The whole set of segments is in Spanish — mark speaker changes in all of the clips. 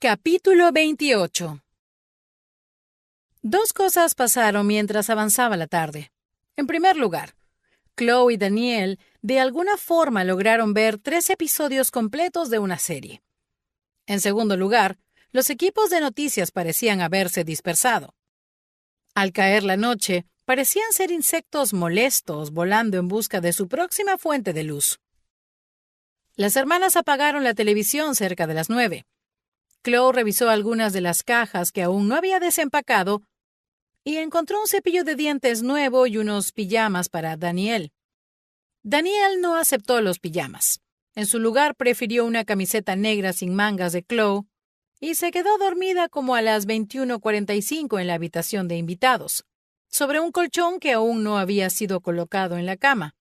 Speaker 1: Capítulo 28. Dos cosas pasaron mientras avanzaba la tarde. En primer lugar, Chloe y Daniel de alguna forma lograron ver 3 episodios completos de una serie. En segundo lugar, los equipos de noticias parecían haberse dispersado. Al caer la noche, parecían ser insectos molestos volando en busca de su próxima fuente de luz. Las hermanas apagaron la televisión cerca de las 9. Chloe revisó algunas de las cajas que aún no había desempacado y encontró un cepillo de dientes nuevo y unos pijamas para Daniel. Daniel no aceptó los pijamas. En su lugar prefirió una camiseta negra sin mangas de Chloe y se quedó dormida como a las 21:45 en la habitación de invitados, sobre un colchón que aún no había sido colocado en la cama,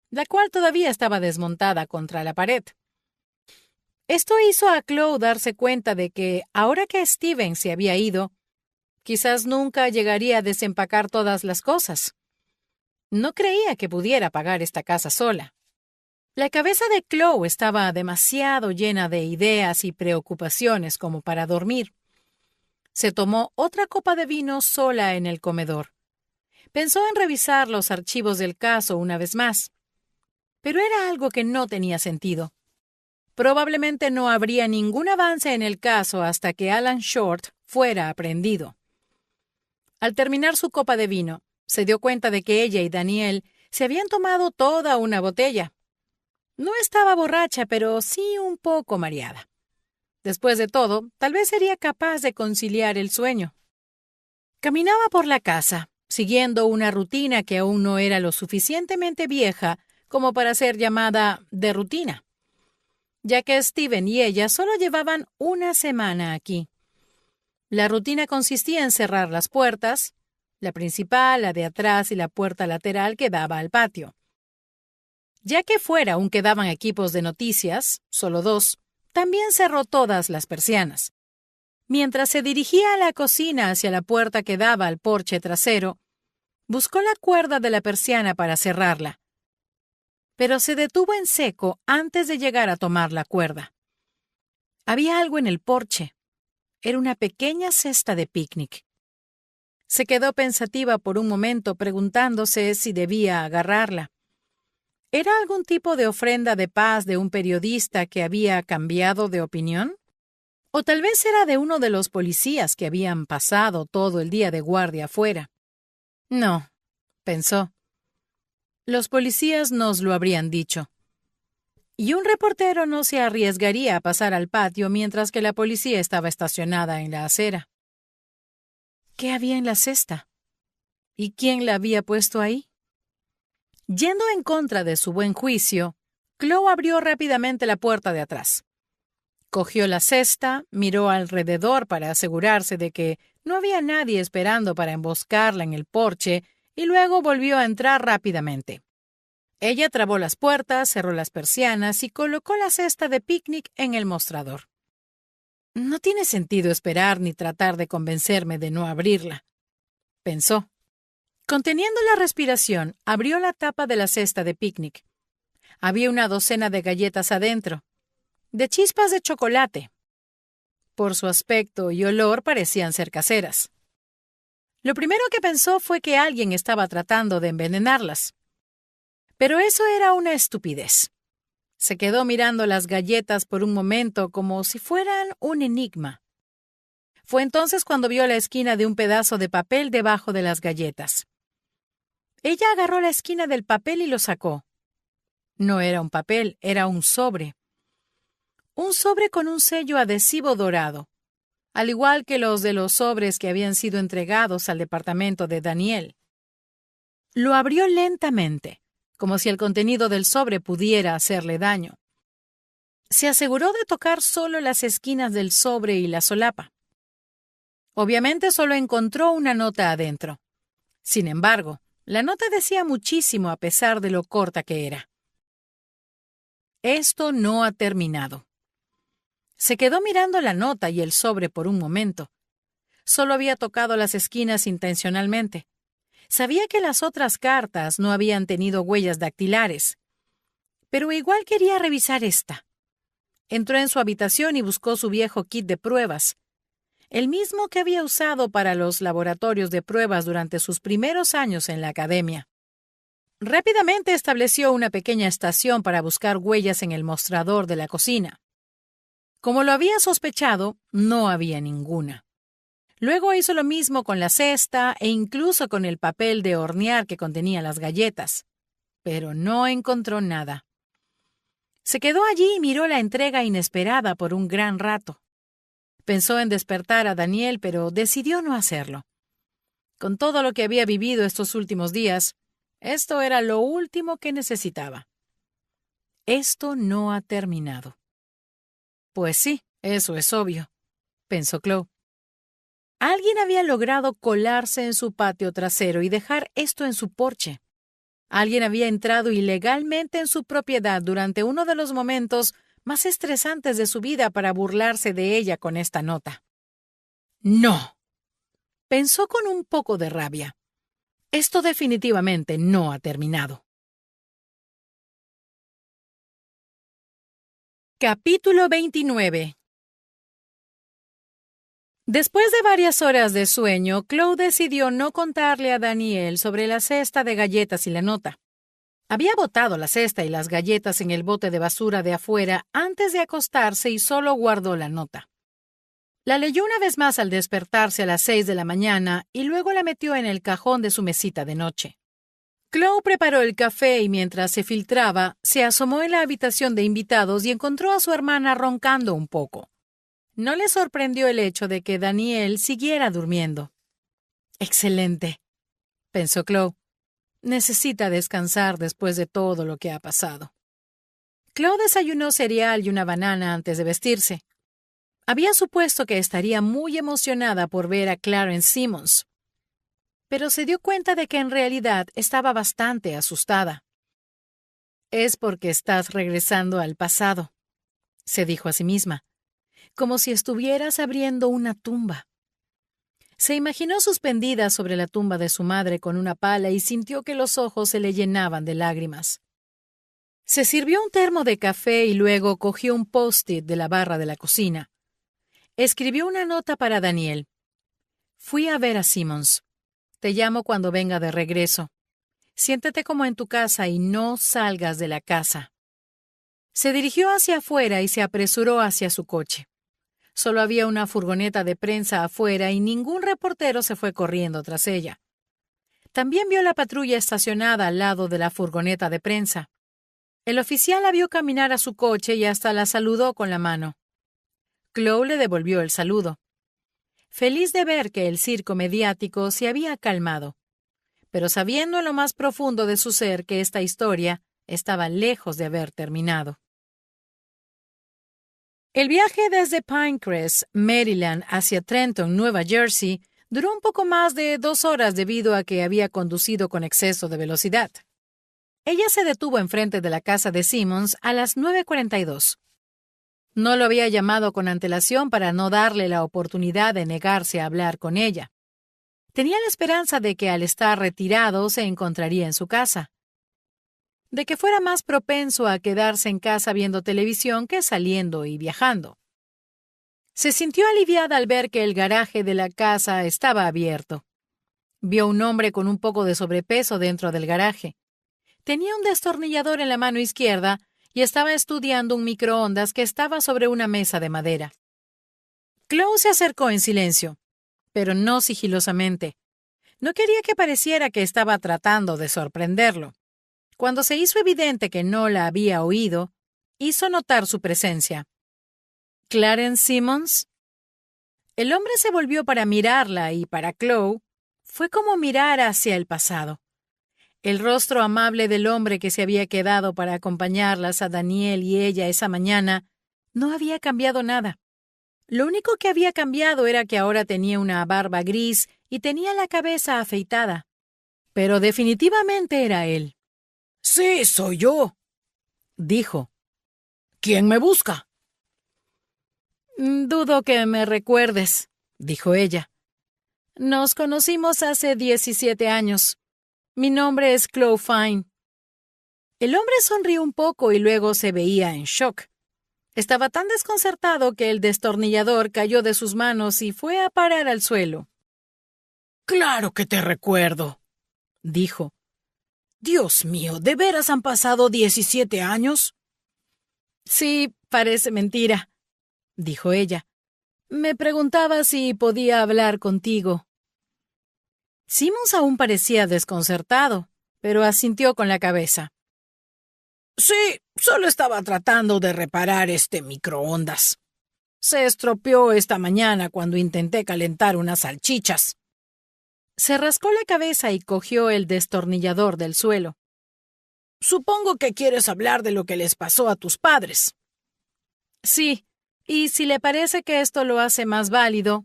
Speaker 1: la cual todavía estaba desmontada contra la pared. Esto hizo a Chloe darse cuenta de que, ahora que Steven se había ido, quizás nunca llegaría a desempacar todas las cosas. No creía que pudiera pagar esta casa sola. La cabeza de Chloe estaba demasiado llena de ideas y preocupaciones como para dormir. Se tomó otra copa de vino sola en el comedor. Pensó en revisar los archivos del caso una vez más, pero era algo que no tenía sentido. Probablemente no habría ningún avance en el caso hasta que Alan Short fuera aprehendido. Al terminar su copa de vino, se dio cuenta de que ella y Daniel se habían tomado toda una botella. No estaba borracha, pero sí un poco mareada. Después de todo, tal vez sería capaz de conciliar el sueño. Caminaba por la casa, siguiendo una rutina que aún no era lo suficientemente vieja como para ser llamada de rutina, ya que Steven y ella solo llevaban una semana aquí. La rutina consistía en cerrar las puertas, la principal, la de atrás y la puerta lateral que daba al patio. Ya que fuera aún quedaban equipos de noticias, solo 2, también cerró todas las persianas. Mientras se dirigía a la cocina hacia la puerta que daba al porche trasero, buscó la cuerda de la persiana para cerrarla, pero se detuvo en seco antes de llegar a tomar la cuerda. Había algo en el porche. Era una pequeña cesta de picnic. Se quedó pensativa por un momento preguntándose si debía agarrarla. ¿Era algún tipo de ofrenda de paz de un periodista que había cambiado de opinión? ¿O tal vez era de uno de los policías que habían pasado todo el día de guardia afuera? No, pensó. Los policías nos lo habrían dicho. Y un reportero no se arriesgaría a pasar al patio mientras que la policía estaba estacionada en la acera. ¿Qué había en la cesta? ¿Y quién la había puesto ahí? Yendo en contra de su buen juicio, Chloe abrió rápidamente la puerta de atrás. Cogió la cesta, miró alrededor para asegurarse de que no había nadie esperando para emboscarla en el porche y luego volvió a entrar rápidamente. Ella trabó las puertas, cerró las persianas y colocó la cesta de picnic en el mostrador. No tiene sentido esperar ni tratar de convencerme de no abrirla, pensó. Conteniendo la respiración, abrió la tapa de la cesta de picnic. Había una docena de galletas adentro, de chispas de chocolate. Por su aspecto y olor parecían ser caseras. Lo primero que pensó fue que alguien estaba tratando de envenenarlas. Pero eso era una estupidez. Se quedó mirando las galletas por un momento como si fueran un enigma. Fue entonces cuando vio la esquina de un pedazo de papel debajo de las galletas. Ella agarró la esquina del papel y lo sacó. No era un papel, era un sobre. Un sobre con un sello adhesivo dorado, al igual que los de los sobres que habían sido entregados al departamento de Daniel. Lo abrió lentamente, como si el contenido del sobre pudiera hacerle daño. Se aseguró de tocar solo las esquinas del sobre y la solapa. Obviamente solo encontró una nota adentro. Sin embargo, la nota decía muchísimo a pesar de lo corta que era. Esto no ha terminado. Se quedó mirando la nota y el sobre por un momento. Solo había tocado las esquinas intencionalmente. Sabía que las otras cartas no habían tenido huellas dactilares, pero igual quería revisar esta. Entró en su habitación y buscó su viejo kit de pruebas, el mismo que había usado para los laboratorios de pruebas durante sus primeros años en la academia. Rápidamente estableció una pequeña estación para buscar huellas en el mostrador de la cocina. Como lo había sospechado, no había ninguna. Luego hizo lo mismo con la cesta e incluso con el papel de hornear que contenía las galletas, pero no encontró nada. Se quedó allí y miró la entrega inesperada por un gran rato. Pensó en despertar a Daniel, pero decidió no hacerlo. Con todo lo que había vivido estos últimos días, esto era lo último que necesitaba. Esto no ha terminado. Pues sí, eso es obvio, pensó Chloe. Alguien había logrado colarse en su patio trasero y dejar esto en su porche. Alguien había entrado ilegalmente en su propiedad durante uno de los momentos más estresantes de su vida para burlarse de ella con esta nota. ¡No!, pensó con un poco de rabia. Esto definitivamente no ha terminado. Capítulo 29. Después de varias horas de sueño, Chloe decidió no contarle a Daniel sobre la cesta de galletas y la nota. Había botado la cesta y las galletas en el bote de basura de afuera antes de acostarse y solo guardó la nota. La leyó una vez más al despertarse a las 6 de la mañana y luego la metió en el cajón de su mesita de noche. Chloe preparó el café y mientras se filtraba, se asomó en la habitación de invitados y encontró a su hermana roncando un poco. No le sorprendió el hecho de que Daniel siguiera durmiendo. «Excelente», pensó Chloe. Necesita descansar después de todo lo que ha pasado. Chloe desayunó cereal y una banana antes de vestirse. Había supuesto que estaría muy emocionada por ver a Clarence Simmons, pero se dio cuenta de que en realidad estaba bastante asustada. «Es porque estás regresando al pasado», se dijo a sí misma, como si estuvieras abriendo una tumba. Se imaginó suspendida sobre la tumba de su madre con una pala y sintió que los ojos se le llenaban de lágrimas. Se sirvió un termo de café y luego cogió un post-it de la barra de la cocina. Escribió una nota para Daniel. «Fui a ver a Simmons. Te llamo cuando venga de regreso. Siéntete como en tu casa y no salgas de la casa». Se dirigió hacia afuera y se apresuró hacia su coche. Solo había una furgoneta de prensa afuera y ningún reportero se fue corriendo tras ella. También vio la patrulla estacionada al lado de la furgoneta de prensa. El oficial la vio caminar a su coche y hasta la saludó con la mano. Chloe le devolvió el saludo, feliz de ver que el circo mediático se había calmado, pero sabiendo en lo más profundo de su ser que esta historia estaba lejos de haber terminado. El viaje desde Pinecrest, Maryland, hacia Trenton, Nueva Jersey, duró un poco más de 2 horas debido a que había conducido con exceso de velocidad. Ella se detuvo enfrente de la casa de Simmons a las 9:42. No lo había llamado con antelación para no darle la oportunidad de negarse a hablar con ella. Tenía la esperanza de que al estar retirado se encontraría en su casa, de que fuera más propenso a quedarse en casa viendo televisión que saliendo y viajando. Se sintió aliviada al ver que el garaje de la casa estaba abierto. Vio un hombre con un poco de sobrepeso dentro del garaje. Tenía un destornillador en la mano izquierda y estaba estudiando un microondas que estaba sobre una mesa de madera. Chloe se acercó en silencio, pero no sigilosamente. No quería que pareciera que estaba tratando de sorprenderlo. Cuando se hizo evidente que no la había oído, hizo notar su presencia. «¿Clarence Simmons?» El hombre se volvió para mirarla y para Chloe fue como mirar hacia el pasado. El rostro amable del hombre que se había quedado para acompañarlas a Daniel y ella esa mañana no había cambiado nada. Lo único que había cambiado era que ahora tenía una barba gris y tenía la cabeza afeitada. Pero definitivamente era él. «Sí, soy yo», dijo. «¿Quién me busca?» «Dudo que me recuerdes», dijo ella. «Nos conocimos hace 17 años. Mi nombre es Chloe Fine». El hombre sonrió un poco y luego se veía en shock. Estaba tan desconcertado que el destornillador cayó de sus manos y fue a parar al suelo.
Speaker 2: «Claro que te recuerdo», dijo. «Dios mío, ¿de veras han pasado 17 años?»
Speaker 1: «Sí, parece mentira», dijo ella. «Me preguntaba si podía hablar contigo». Simmons aún parecía desconcertado, pero asintió con la cabeza.
Speaker 2: «Sí, solo estaba tratando de reparar este microondas. Se estropeó esta mañana cuando intenté calentar unas salchichas».
Speaker 1: Se rascó la cabeza y cogió el destornillador del suelo.
Speaker 2: «Supongo que quieres hablar de lo que les pasó a tus padres».
Speaker 1: «Sí, y si le parece que esto lo hace más válido»,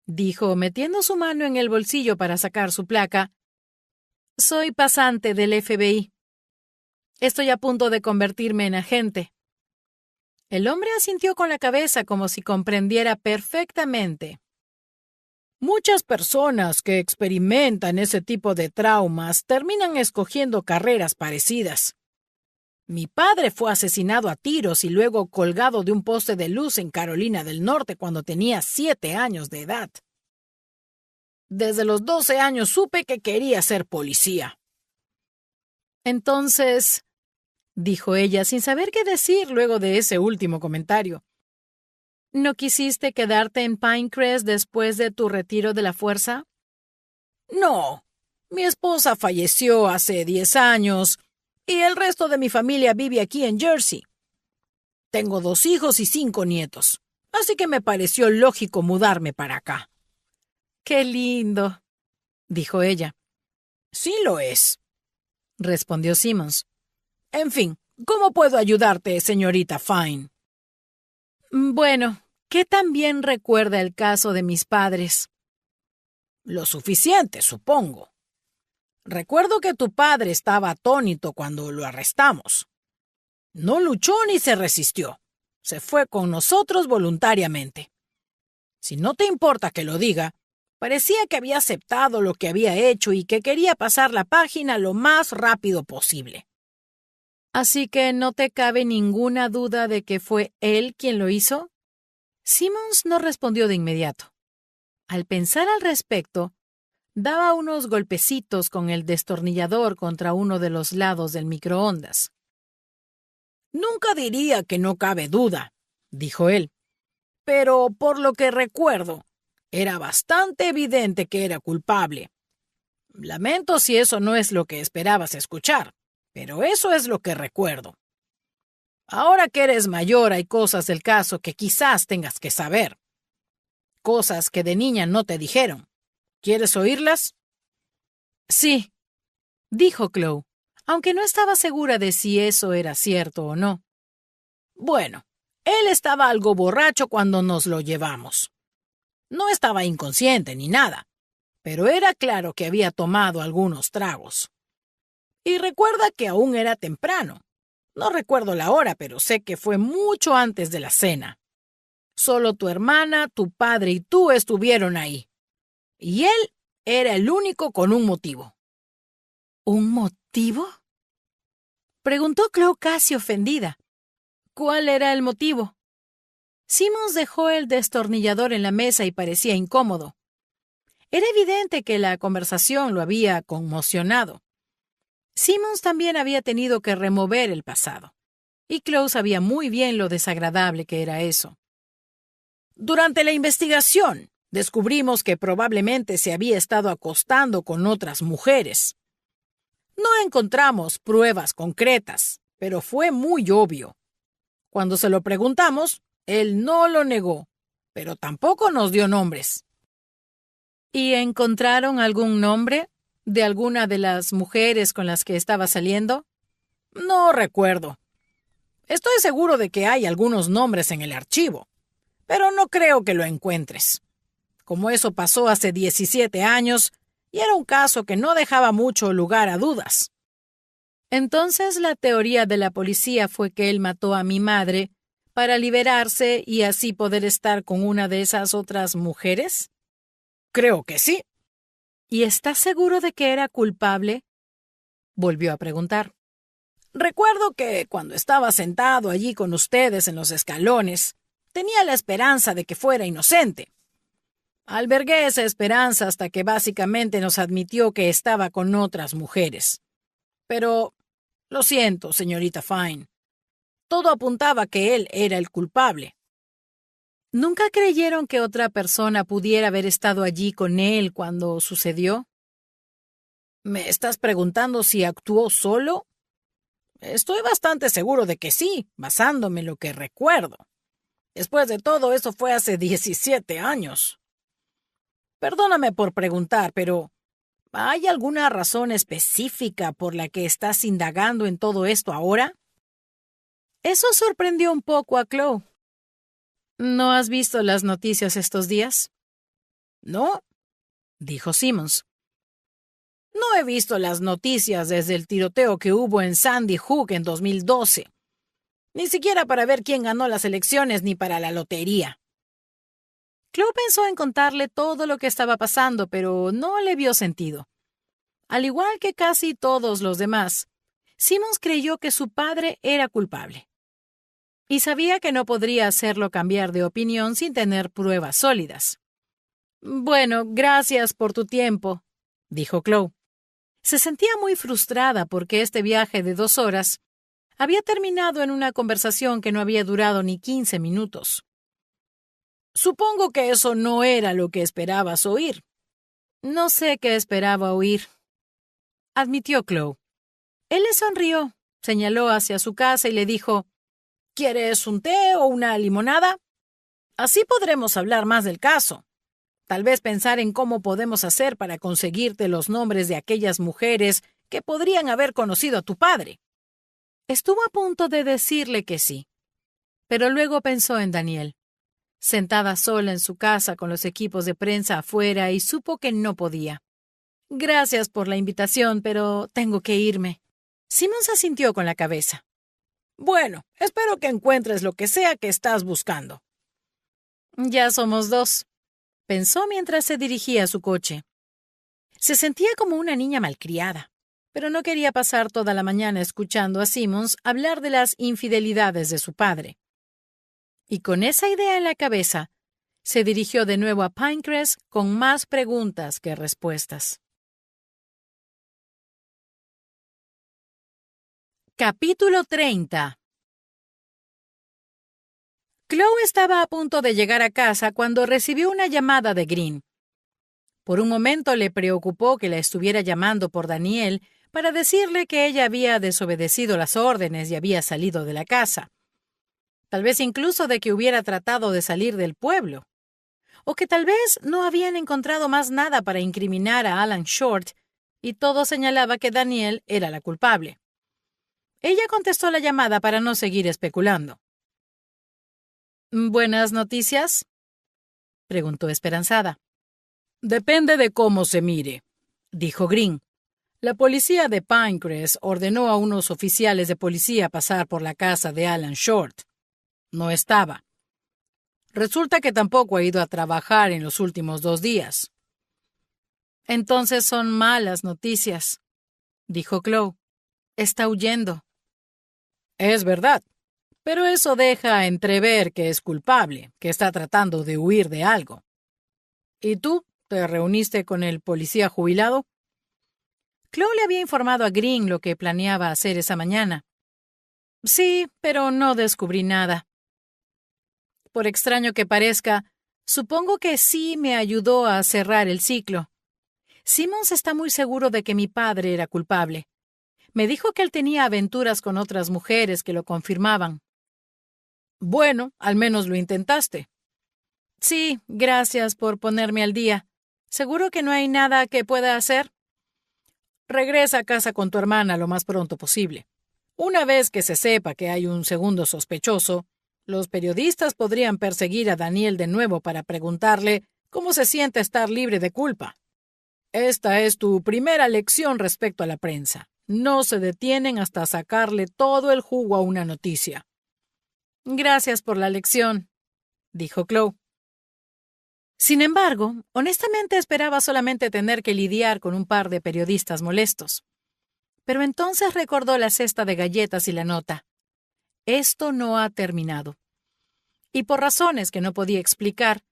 Speaker 1: dijo, metiendo su mano en el bolsillo para sacar su placa, «soy pasante del FBI. Estoy a punto de convertirme en agente». El hombre asintió con la cabeza como si comprendiera perfectamente.
Speaker 2: Muchas personas que experimentan ese tipo de traumas terminan escogiendo carreras parecidas. Mi padre fue asesinado a tiros y luego colgado de un poste de luz en Carolina del Norte cuando tenía 7 años de edad. Desde los 12 años supe que quería ser policía.
Speaker 1: «Entonces», dijo ella, sin saber qué decir luego de ese último comentario, ¿no quisiste quedarte en Pinecrest después de tu retiro de la fuerza?
Speaker 2: No. Mi esposa falleció hace 10 años y el resto de mi familia vive aquí en Jersey. Tengo 2 hijos y 5 nietos, así que me pareció lógico mudarme para acá.
Speaker 1: ¡Qué lindo!, dijo ella.
Speaker 2: Sí lo es,
Speaker 1: respondió Simmons.
Speaker 2: En fin, ¿cómo puedo ayudarte, señorita Fine?
Speaker 1: Bueno, ¿qué tan bien recuerda el caso de mis padres?
Speaker 2: Lo suficiente, supongo. Recuerdo que tu padre estaba atónito cuando lo arrestamos. No luchó ni se resistió. Se fue con nosotros voluntariamente. Si no te importa que lo diga, parecía que había aceptado lo que había hecho y que quería pasar la página lo más rápido posible.
Speaker 1: ¿Así que no te cabe ninguna duda de que fue él quien lo hizo? Simmons no respondió de inmediato. Al pensar al respecto, daba unos golpecitos con el destornillador contra uno de los lados del microondas.
Speaker 2: Nunca diría que no cabe duda, dijo él. Pero por lo que recuerdo, era bastante evidente que era culpable. Lamento si eso no es lo que esperabas escuchar, pero eso es lo que recuerdo. Ahora que eres mayor hay cosas del caso que quizás tengas que saber. Cosas que de niña no te dijeron. ¿Quieres oírlas?
Speaker 1: Sí, dijo Chloe, aunque no estaba segura de si eso era cierto o no.
Speaker 2: Bueno, él estaba algo borracho cuando nos lo llevamos. No estaba inconsciente ni nada, pero era claro que había tomado algunos tragos. Y recuerda que aún era temprano. No recuerdo la hora, pero sé que fue mucho antes de la cena. Solo tu hermana, tu padre y tú estuvieron ahí. Y él era el único con un motivo.
Speaker 1: ¿Un motivo?, preguntó Chloe casi ofendida. ¿Cuál era el motivo? Simmons dejó el destornillador en la mesa y parecía incómodo. Era evidente que la conversación lo había conmocionado. Simmons también había tenido que remover el pasado, y Chloe sabía muy bien lo desagradable que era eso.
Speaker 2: Durante la investigación, descubrimos que probablemente se había estado acostando con otras mujeres. No encontramos pruebas concretas, pero fue muy obvio. Cuando se lo preguntamos, él no lo negó, pero tampoco nos dio nombres.
Speaker 1: ¿Y encontraron algún nombre de alguna de las mujeres con las que estaba saliendo?
Speaker 2: No recuerdo. Estoy seguro de que hay algunos nombres en el archivo, pero no creo que lo encuentres. Como eso pasó hace 17 años, y era un caso que no dejaba mucho lugar a dudas.
Speaker 1: Entonces la teoría de la policía fue que él mató a mi madre para liberarse y así poder estar con una de esas otras mujeres.
Speaker 2: Creo que sí.
Speaker 1: ¿Y estás seguro de que era culpable?, volvió a preguntar.
Speaker 2: Recuerdo que cuando estaba sentado allí con ustedes en los escalones, tenía la esperanza de que fuera inocente. Albergué esa esperanza hasta que básicamente nos admitió que estaba con otras mujeres. Pero, lo siento, señorita Fine. Todo apuntaba que él era el culpable.
Speaker 1: ¿Nunca creyeron que otra persona pudiera haber estado allí con él cuando sucedió?
Speaker 2: ¿Me estás preguntando si actuó solo? Estoy bastante seguro de que sí, basándome en lo que recuerdo. Después de todo, eso fue hace 17 años. Perdóname por preguntar, pero ¿hay alguna razón específica por la que estás indagando en todo esto ahora?
Speaker 1: Eso sorprendió un poco a Chloe. ¿No has visto las noticias estos días?
Speaker 2: No,
Speaker 1: dijo Simmons.
Speaker 2: no he visto las noticias desde el tiroteo que hubo en Sandy Hook en 2012. Ni siquiera para ver quién ganó las elecciones ni para la lotería.
Speaker 1: Chloe pensó en contarle todo lo que estaba pasando, pero no le vio sentido. Al igual que casi todos los demás, Simmons creyó que su padre era culpable. Y sabía que no podría hacerlo cambiar de opinión sin tener pruebas sólidas. Bueno, gracias por tu tiempo, dijo Chloe. Se sentía muy frustrada porque este viaje de 2 horas había terminado en una conversación que no había durado ni 15 minutos.
Speaker 2: Supongo que eso no era lo que esperabas oír.
Speaker 1: No sé qué esperaba oír, admitió Chloe. Él le sonrió, señaló hacia su casa y le dijo,
Speaker 2: ¿quieres un té o una limonada? Así podremos hablar más del caso. Tal vez pensar en cómo podemos hacer para conseguirte los nombres de aquellas mujeres que podrían haber conocido a tu padre.
Speaker 1: Estuvo a punto de decirle que sí, pero luego pensó en Danielle, sentada sola en su casa con los equipos de prensa afuera, y supo que no podía. Gracias por la invitación, pero tengo que irme. Simmons asintió con la cabeza.
Speaker 2: Bueno, espero que encuentres lo que sea que estás buscando.
Speaker 1: Ya somos 2, pensó mientras se dirigía a su coche. Se sentía como una niña malcriada, pero no quería pasar toda la mañana escuchando a Simmons hablar de las infidelidades de su padre. Y con esa idea en la cabeza, se dirigió de nuevo a Pinecrest con más preguntas que respuestas. Capítulo 30. Chloe estaba a punto de llegar a casa cuando recibió una llamada de Green. Por un momento le preocupó que la estuviera llamando por Danielle para decirle que ella había desobedecido las órdenes y había salido de la casa. Tal vez incluso de que hubiera tratado de salir del pueblo. O que tal vez no habían encontrado más nada para incriminar a Alan Short y todo señalaba que Danielle era la culpable. Ella contestó la llamada para no seguir especulando. ¿Buenas noticias?, preguntó esperanzada.
Speaker 2: Depende de cómo se mire, dijo Green. La policía de Pinecrest ordenó a unos oficiales de policía pasar por la casa de Alan Short. No estaba. Resulta que tampoco ha ido a trabajar en los últimos 2 días.
Speaker 1: Entonces son malas noticias, dijo Chloe. Está huyendo.
Speaker 2: Es verdad, pero eso deja entrever que es culpable, que está tratando de huir de algo. ¿Y tú? ¿Te reuniste con el policía jubilado?
Speaker 1: Chloe le había informado a Green lo que planeaba hacer esa mañana. Sí, pero no descubrí nada. Por extraño que parezca, supongo que sí me ayudó a cerrar el ciclo. Simmons está muy seguro de que mi padre era culpable. Me dijo que él tenía aventuras con otras mujeres que lo confirmaban.
Speaker 2: Bueno, al menos lo intentaste.
Speaker 1: Sí, gracias por ponerme al día. ¿Seguro que no hay nada que pueda hacer?
Speaker 2: Regresa a casa con tu hermana lo más pronto posible. Una vez que se sepa que hay un segundo sospechoso, los periodistas podrían perseguir a Danielle de nuevo para preguntarle cómo se siente estar libre de culpa. Esta es tu primera lección respecto a la prensa. No se detienen hasta sacarle todo el jugo a una noticia.
Speaker 1: Gracias por la lección, dijo Chloe. Sin embargo, honestamente esperaba solamente tener que lidiar con un par de periodistas molestos. Pero entonces recordó la cesta de galletas y la nota. Esto no ha terminado. Y por razones que no podía explicar,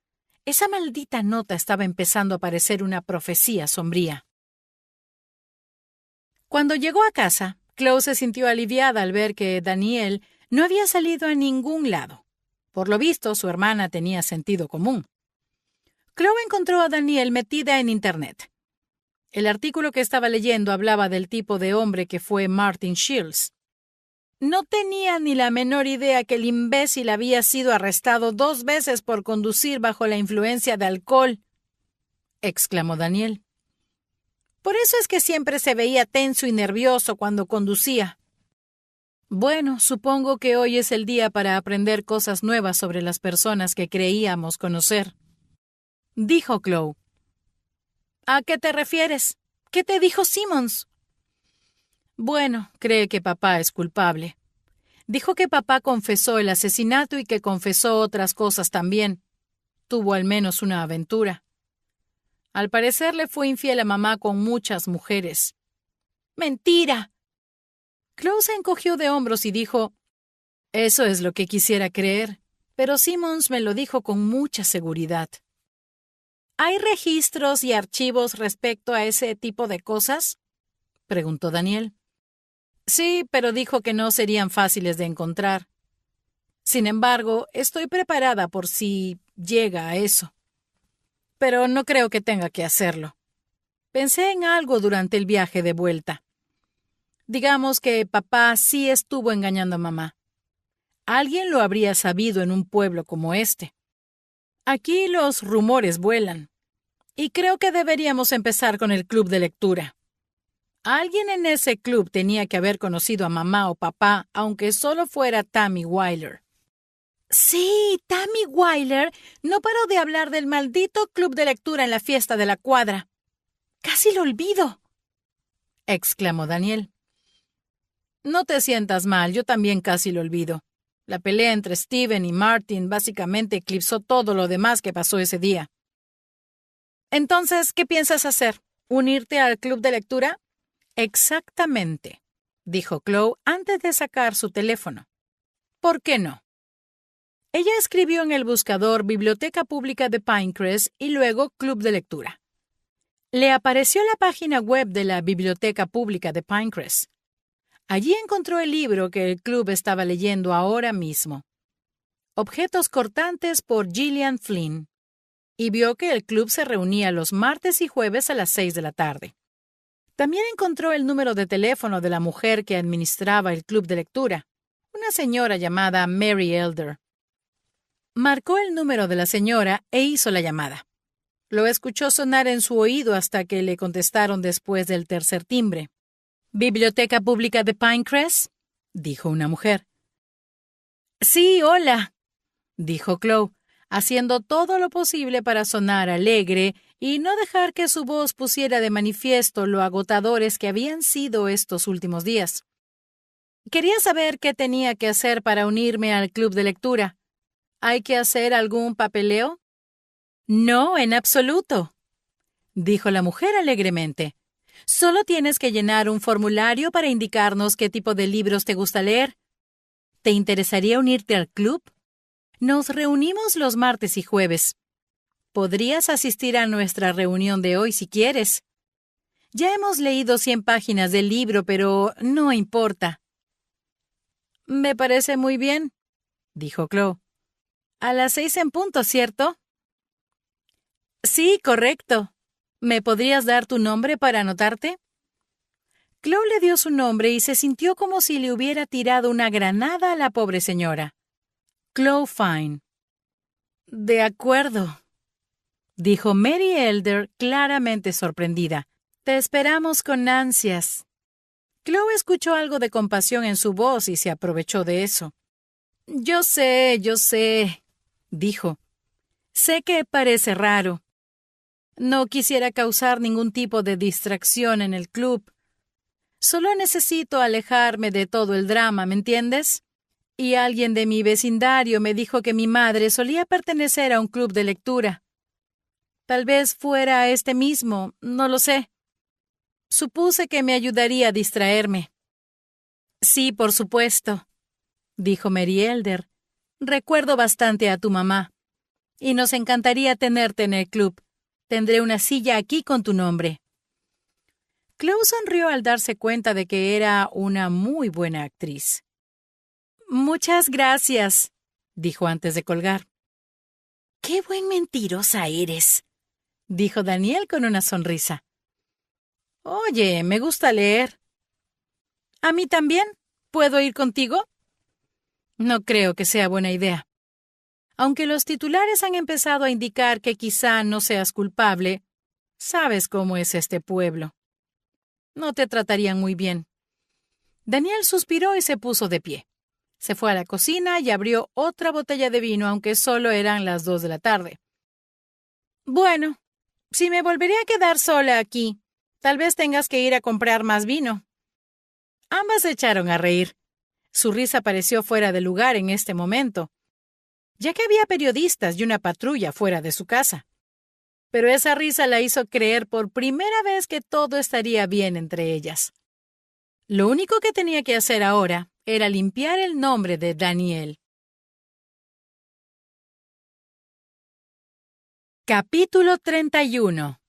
Speaker 1: esa maldita nota estaba empezando a parecer una profecía sombría. Cuando llegó a casa, Chloe se sintió aliviada al ver que Daniel no había salido a ningún lado. Por lo visto, su hermana tenía sentido común. Chloe encontró a Daniel metida en Internet. El artículo que estaba leyendo hablaba del tipo de hombre que fue Martin Shields. No tenía ni la menor idea que el imbécil había sido arrestado 2 veces por conducir bajo la influencia de alcohol, exclamó Daniel. Por eso es que siempre se veía tenso y nervioso cuando conducía. Bueno, supongo que hoy es el día para aprender cosas nuevas sobre las personas que creíamos conocer, dijo Chloe. ¿A qué te refieres? ¿Qué te dijo Simmons? Bueno, cree que papá es culpable. Dijo que papá confesó el asesinato y que confesó otras cosas también. Tuvo al menos una aventura. Al parecer le fue infiel a mamá con muchas mujeres. ¡Mentira! Chloe se encogió de hombros y dijo, eso es lo que quisiera creer, pero Simmons me lo dijo con mucha seguridad. ¿Hay registros y archivos respecto a ese tipo de cosas? Preguntó Daniel. Sí, pero dijo que no serían fáciles de encontrar. Sin embargo, estoy preparada por si llega a eso. Pero no creo que tenga que hacerlo. Pensé en algo durante el viaje de vuelta. Digamos que papá sí estuvo engañando a mamá. Alguien lo habría sabido en un pueblo como este. Aquí los rumores vuelan. Y creo que deberíamos empezar con el club de lectura. Alguien en ese club tenía que haber conocido a mamá o papá, aunque solo fuera Tammy Wyler. Sí, Tammy Wyler no paró de hablar del maldito club de lectura en la fiesta de la cuadra. Casi lo olvido, exclamó Daniel. No te sientas mal, yo también casi lo olvido. La pelea entre Steven y Martin básicamente eclipsó todo lo demás que pasó ese día. Entonces, ¿qué piensas hacer? ¿Unirte al club de lectura? Exactamente, dijo Chloe antes de sacar su teléfono. ¿Por qué no? Ella escribió en el buscador Biblioteca Pública de Pinecrest y luego Club de Lectura. Le apareció la página web de la Biblioteca Pública de Pinecrest. Allí encontró el libro que el club estaba leyendo ahora mismo. Objetos cortantes por Gillian Flynn. Y vio que el club se reunía los martes y jueves a las 6 de la tarde. También encontró el número de teléfono de la mujer que administraba el club de lectura, una señora llamada Mary Elder. Marcó el número de la señora e hizo la llamada. Lo escuchó sonar en su oído hasta que le contestaron después del tercer timbre. ¿Biblioteca Pública de Pinecrest?, dijo una mujer. Sí, hola, dijo Chloe, haciendo todo lo posible para sonar alegre y no dejar que su voz pusiera de manifiesto lo agotadores que habían sido estos últimos días. Quería saber qué tenía que hacer para unirme al club de lectura. ¿Hay que hacer algún papeleo? No, en absoluto, dijo la mujer alegremente. Solo tienes que llenar un formulario para indicarnos qué tipo de libros te gusta leer. ¿Te interesaría unirte al club? Nos reunimos los martes y jueves. Podrías asistir a nuestra reunión de hoy si quieres. Ya hemos leído 100 páginas del libro, pero no importa. Me parece muy bien, dijo Chloe. A las 6 en punto, ¿cierto? Sí, correcto. ¿Me podrías dar tu nombre para anotarte? Chloe le dio su nombre y se sintió como si le hubiera tirado una granada a la pobre señora. Chloe Fine. De acuerdo, dijo Mary Elder claramente sorprendida. Te esperamos con ansias. Chloe escuchó algo de compasión en su voz y se aprovechó de eso. Yo sé, dijo. Sé que parece raro. No quisiera causar ningún tipo de distracción en el club. Solo necesito alejarme de todo el drama, ¿me entiendes? Y alguien de mi vecindario me dijo que mi madre solía pertenecer a un club de lectura. Tal vez fuera este mismo, no lo sé. Supuse que me ayudaría a distraerme. Sí, por supuesto, dijo Mary Elder. Recuerdo bastante a tu mamá. Y nos encantaría tenerte en el club. Tendré una silla aquí con tu nombre. Chloe sonrió al darse cuenta de que era una muy buena actriz. Muchas gracias, dijo antes de colgar. ¡Qué buen mentirosa eres!, dijo Daniel con una sonrisa. Oye, me gusta leer. ¿A mí también? ¿Puedo ir contigo? No creo que sea buena idea. Aunque los titulares han empezado a indicar que quizá no seas culpable, sabes cómo es este pueblo. No te tratarían muy bien. Daniel suspiró y se puso de pie. Se fue a la cocina y abrió otra botella de vino, aunque solo eran las 2 de la tarde. Bueno, si me volveré a quedar sola aquí, tal vez tengas que ir a comprar más vino. Ambas se echaron a reír. Su risa pareció fuera de lugar en este momento, ya que había periodistas y una patrulla fuera de su casa. Pero esa risa la hizo creer por primera vez que todo estaría bien entre ellas. Lo único que tenía que hacer ahora era limpiar el nombre de Daniel. Capítulo 31.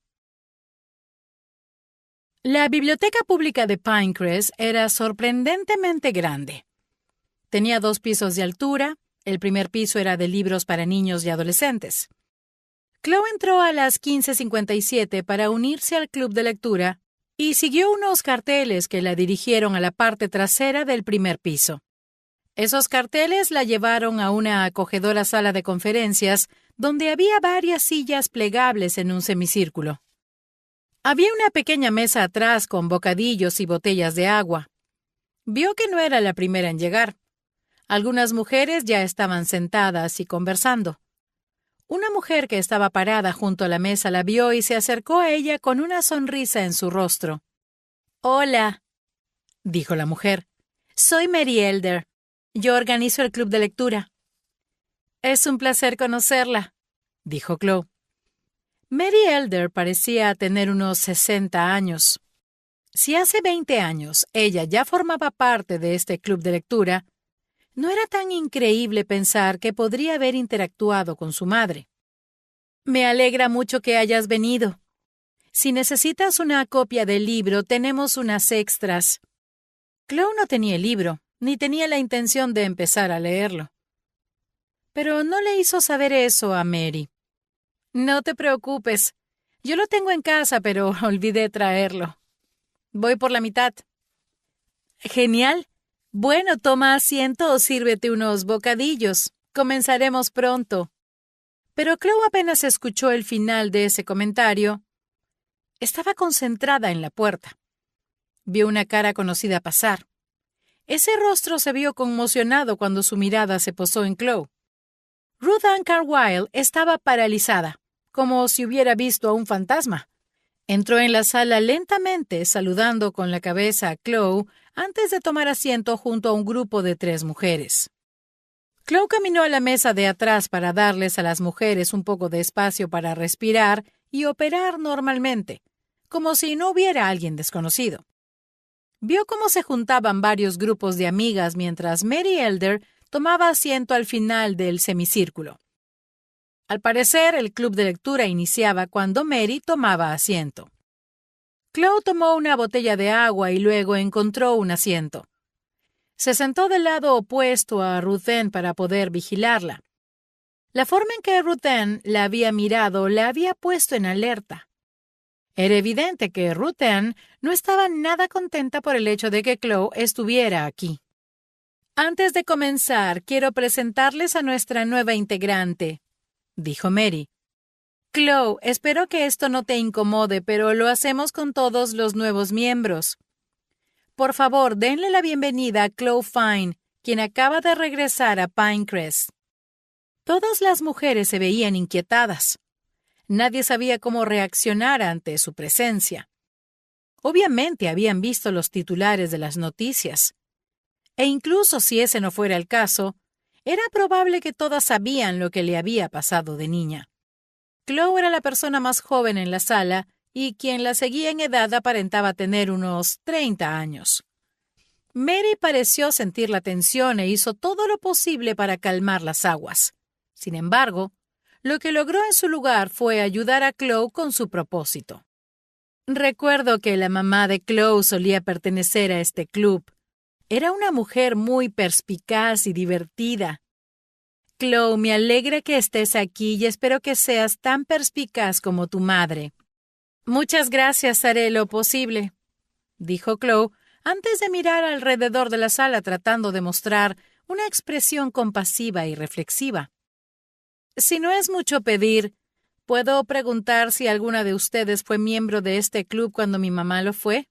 Speaker 1: La biblioteca pública de Pinecrest era sorprendentemente grande. Tenía 2 pisos de altura. El primer piso era de libros para niños y adolescentes. Chloe entró a las 15:57 para unirse al club de lectura y siguió unos carteles que la dirigieron a la parte trasera del primer piso. Esos carteles la llevaron a una acogedora sala de conferencias donde había varias sillas plegables en un semicírculo. Había una pequeña mesa atrás con bocadillos y botellas de agua. Vio que no era la primera en llegar. Algunas mujeres ya estaban sentadas y conversando. Una mujer que estaba parada junto a la mesa la vio y se acercó a ella con una sonrisa en su rostro. «Hola», dijo la mujer. «Soy Mary Elder. Yo organizo el club de lectura». «Es un placer conocerla», dijo Chloe. Mary Elder parecía tener unos 60 años. Si hace 20 años ella ya formaba parte de este club de lectura, no era tan increíble pensar que podría haber interactuado con su madre. «Me alegra mucho que hayas venido. Si necesitas una copia del libro, tenemos unas extras». Chloe no tenía el libro, ni tenía la intención de empezar a leerlo. Pero no le hizo saber eso a Mary. «No te preocupes. Yo lo tengo en casa, pero olvidé traerlo. Voy por la mitad». «Genial. Bueno, toma asiento o sírvete unos bocadillos. Comenzaremos pronto». Pero Chloe apenas escuchó el final de ese comentario. Estaba concentrada en la puerta. Vio una cara conocida pasar. Ese rostro se vio conmocionado cuando su mirada se posó en Chloe. Ruth Ann Carlyle estaba paralizada, como si hubiera visto a un fantasma. Entró en la sala lentamente, saludando con la cabeza a Chloe antes de tomar asiento junto a un grupo de 3 mujeres. Chloe caminó a la mesa de atrás para darles a las mujeres un poco de espacio para respirar y operar normalmente, como si no hubiera alguien desconocido. Vio cómo se juntaban varios grupos de amigas mientras Mary Elder tomaba asiento al final del semicírculo. Al parecer, el club de lectura iniciaba cuando Mary tomaba asiento. Chloe tomó una botella de agua y luego encontró un asiento. Se sentó del lado opuesto a Ruth Ann para poder vigilarla. La forma en que Ruth Ann la había mirado la había puesto en alerta. Era evidente que Ruth Ann no estaba nada contenta por el hecho de que Chloe estuviera aquí. «Antes de comenzar, quiero presentarles a nuestra nueva integrante», dijo Mary. «Chloe, espero que esto no te incomode, pero lo hacemos con todos los nuevos miembros. Por favor, denle la bienvenida a Chloe Fine, quien acaba de regresar a Pinecrest». Todas las mujeres se veían inquietadas. Nadie sabía cómo reaccionar ante su presencia. Obviamente habían visto los titulares de las noticias. E incluso si ese no fuera el caso, era probable que todas sabían lo que le había pasado de niña. Chloe era la persona más joven en la sala y quien la seguía en edad aparentaba tener unos 30 años. Mary pareció sentir la tensión e hizo todo lo posible para calmar las aguas. Sin embargo, lo que logró en su lugar fue ayudar a Chloe con su propósito. Recuerdo que la mamá de Chloe solía pertenecer a este club. Era una mujer muy perspicaz y divertida. Chloe, me alegra que estés aquí y espero que seas tan perspicaz como tu madre. Muchas gracias, haré lo posible, dijo Chloe antes de mirar alrededor de la sala tratando de mostrar una expresión compasiva y reflexiva. Si no es mucho pedir, ¿puedo preguntar si alguna de ustedes fue miembro de este club cuando mi mamá lo fue?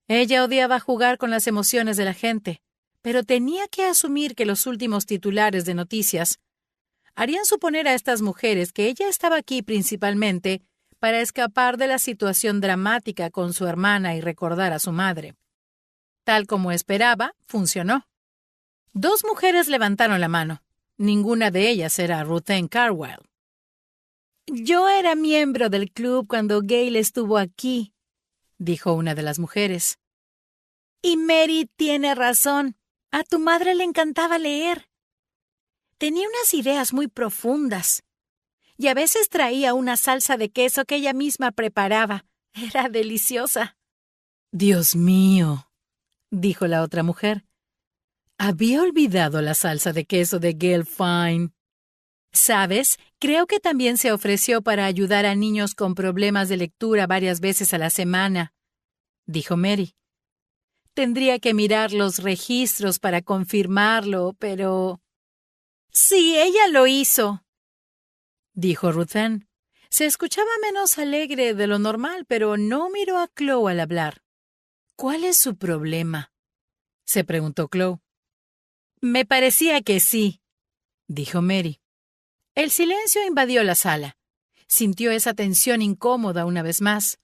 Speaker 1: Ella odiaba jugar con las emociones de la gente, pero tenía que asumir que los últimos titulares de noticias harían suponer a estas mujeres que ella estaba aquí principalmente para escapar de la situación dramática con su hermana y recordar a su madre. Tal como esperaba, funcionó. 2 mujeres levantaron la mano. Ninguna de ellas era Ruth Ann Carwell. Yo era miembro del club cuando Gail estuvo aquí, dijo una de las mujeres. Y Mary tiene razón. A tu madre le encantaba leer. Tenía unas ideas muy profundas. Y a veces traía una salsa de queso que ella misma preparaba. Era deliciosa. Dios mío, dijo la otra mujer. Había olvidado la salsa de queso de Gail Fine. ¿Sabes? Creo que también se ofreció para ayudar a niños con problemas de lectura varias veces a la semana, dijo Mary. Tendría que mirar los registros para confirmarlo, pero... Sí, ella lo hizo, dijo Ruth Ann. Se escuchaba menos alegre de lo normal, pero no miró a Chloe al hablar. ¿Cuál es su problema?, se preguntó Chloe. Me parecía que sí, dijo Mary. El silencio invadió la sala. Sintió esa tensión incómoda una vez más.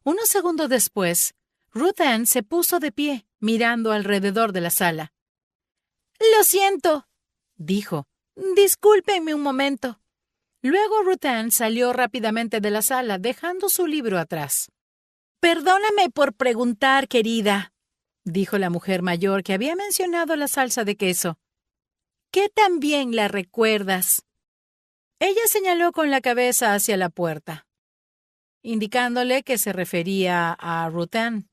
Speaker 1: Unos segundos después, Ruth Ann se puso de pie, mirando alrededor de la sala. Lo siento, dijo. Discúlpenme un momento. Luego Ruth Ann salió rápidamente de la sala, dejando su libro atrás. Perdóname por preguntar, querida, dijo la mujer mayor que había mencionado la salsa de queso. ¿Qué tan bien la recuerdas? Ella señaló con la cabeza hacia la puerta, indicándole que se refería a Ruth Ann.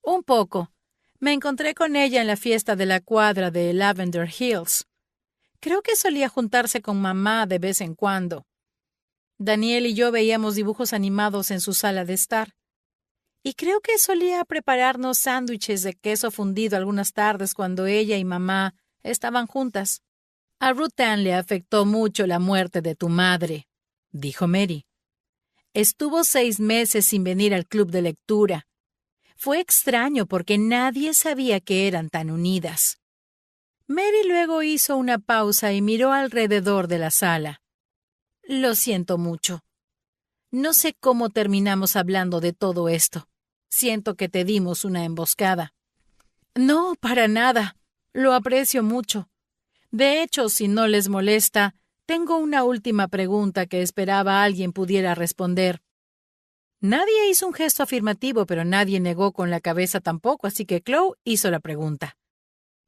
Speaker 1: Un poco. Me encontré con ella en la fiesta de la cuadra de Lavender Hills. Creo que solía juntarse con mamá de vez en cuando. Daniel y yo veíamos dibujos animados en su sala de estar. Y creo que solía prepararnos sándwiches de queso fundido algunas tardes cuando ella y mamá estaban juntas. A Ruth Ann le afectó mucho la muerte de tu madre, dijo Mary. Estuvo 6 meses sin venir al club de lectura. Fue extraño porque nadie sabía que eran tan unidas. Mary luego hizo una pausa y miró alrededor de la sala. Lo siento mucho. No sé cómo terminamos hablando de todo esto. Siento que te dimos una emboscada. No, para nada. Lo aprecio mucho. De hecho, si no les molesta, tengo una última pregunta que esperaba alguien pudiera responder. Nadie hizo un gesto afirmativo, pero nadie negó con la cabeza tampoco, así que Chloe hizo la pregunta.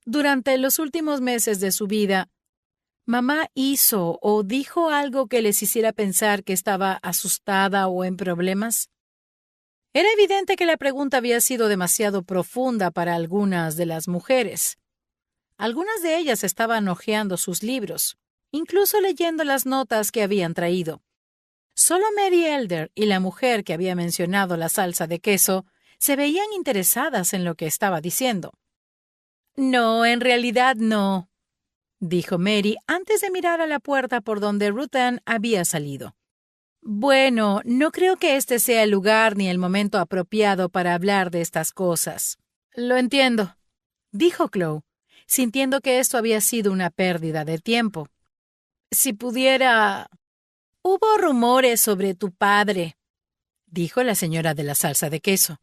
Speaker 1: Durante los últimos meses de su vida, ¿mamá hizo o dijo algo que les hiciera pensar que estaba asustada o en problemas? Era evidente que la pregunta había sido demasiado profunda para algunas de las mujeres. Algunas de ellas estaban hojeando sus libros, incluso leyendo las notas que habían traído. Solo Mary Elder y la mujer que había mencionado la salsa de queso se veían interesadas en lo que estaba diciendo. No, en realidad no, dijo Mary antes de mirar a la puerta por donde Ruth Ann había salido. Bueno, no creo que este sea el lugar ni el momento apropiado para hablar de estas cosas. Lo entiendo, dijo Chloe, sintiendo que esto había sido una pérdida de tiempo. Si pudiera... Hubo rumores sobre tu padre, dijo la señora de la salsa de queso.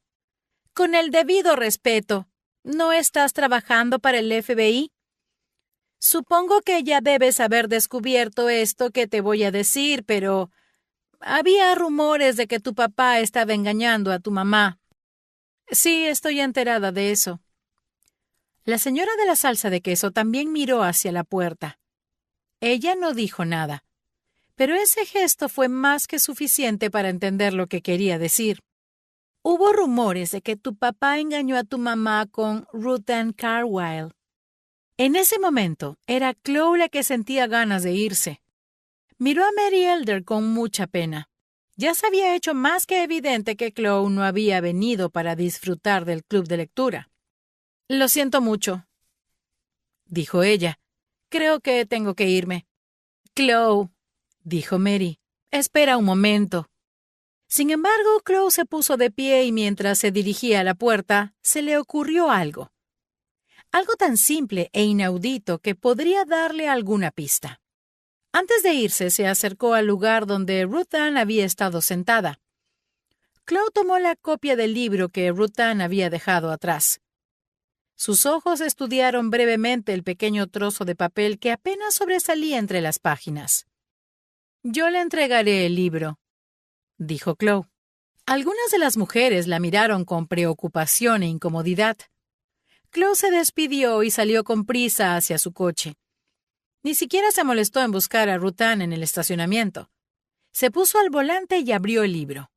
Speaker 1: Con el debido respeto, ¿no estás trabajando para el FBI? Supongo que ya debes haber descubierto esto que te voy a decir, pero Había rumores de que tu papá estaba engañando a tu mamá. Sí, estoy enterada de eso. La señora de la salsa de queso también miró hacia la puerta. Ella no dijo nada, pero ese gesto fue más que suficiente para entender lo que quería decir. Hubo rumores de que tu papá engañó a tu mamá con Ruth Ann Carwile. En ese momento, era Chloe la que sentía ganas de irse. Miró a Mary Elder con mucha pena. Ya se había hecho más que evidente que Chloe no había venido para disfrutar del club de lectura. Lo siento mucho, dijo ella. Creo que tengo que irme. Chloe, dijo Mary, espera un momento. Sin embargo, Chloe se puso de pie y mientras se dirigía a la puerta, se le ocurrió algo. Algo tan simple e inaudito que podría darle alguna pista. Antes de irse, se acercó al lugar donde Ruth Ann había estado sentada. Chloe tomó la copia del libro que Ruth Ann había dejado atrás. Sus ojos estudiaron brevemente el pequeño trozo de papel que apenas sobresalía entre las páginas. «Yo le entregaré el libro», dijo Chloe. Algunas de las mujeres la miraron con preocupación e incomodidad. Chloe se despidió y salió con prisa hacia su coche. Ni siquiera se molestó en buscar a Ruth Ann en el estacionamiento. Se puso al volante y abrió el libro.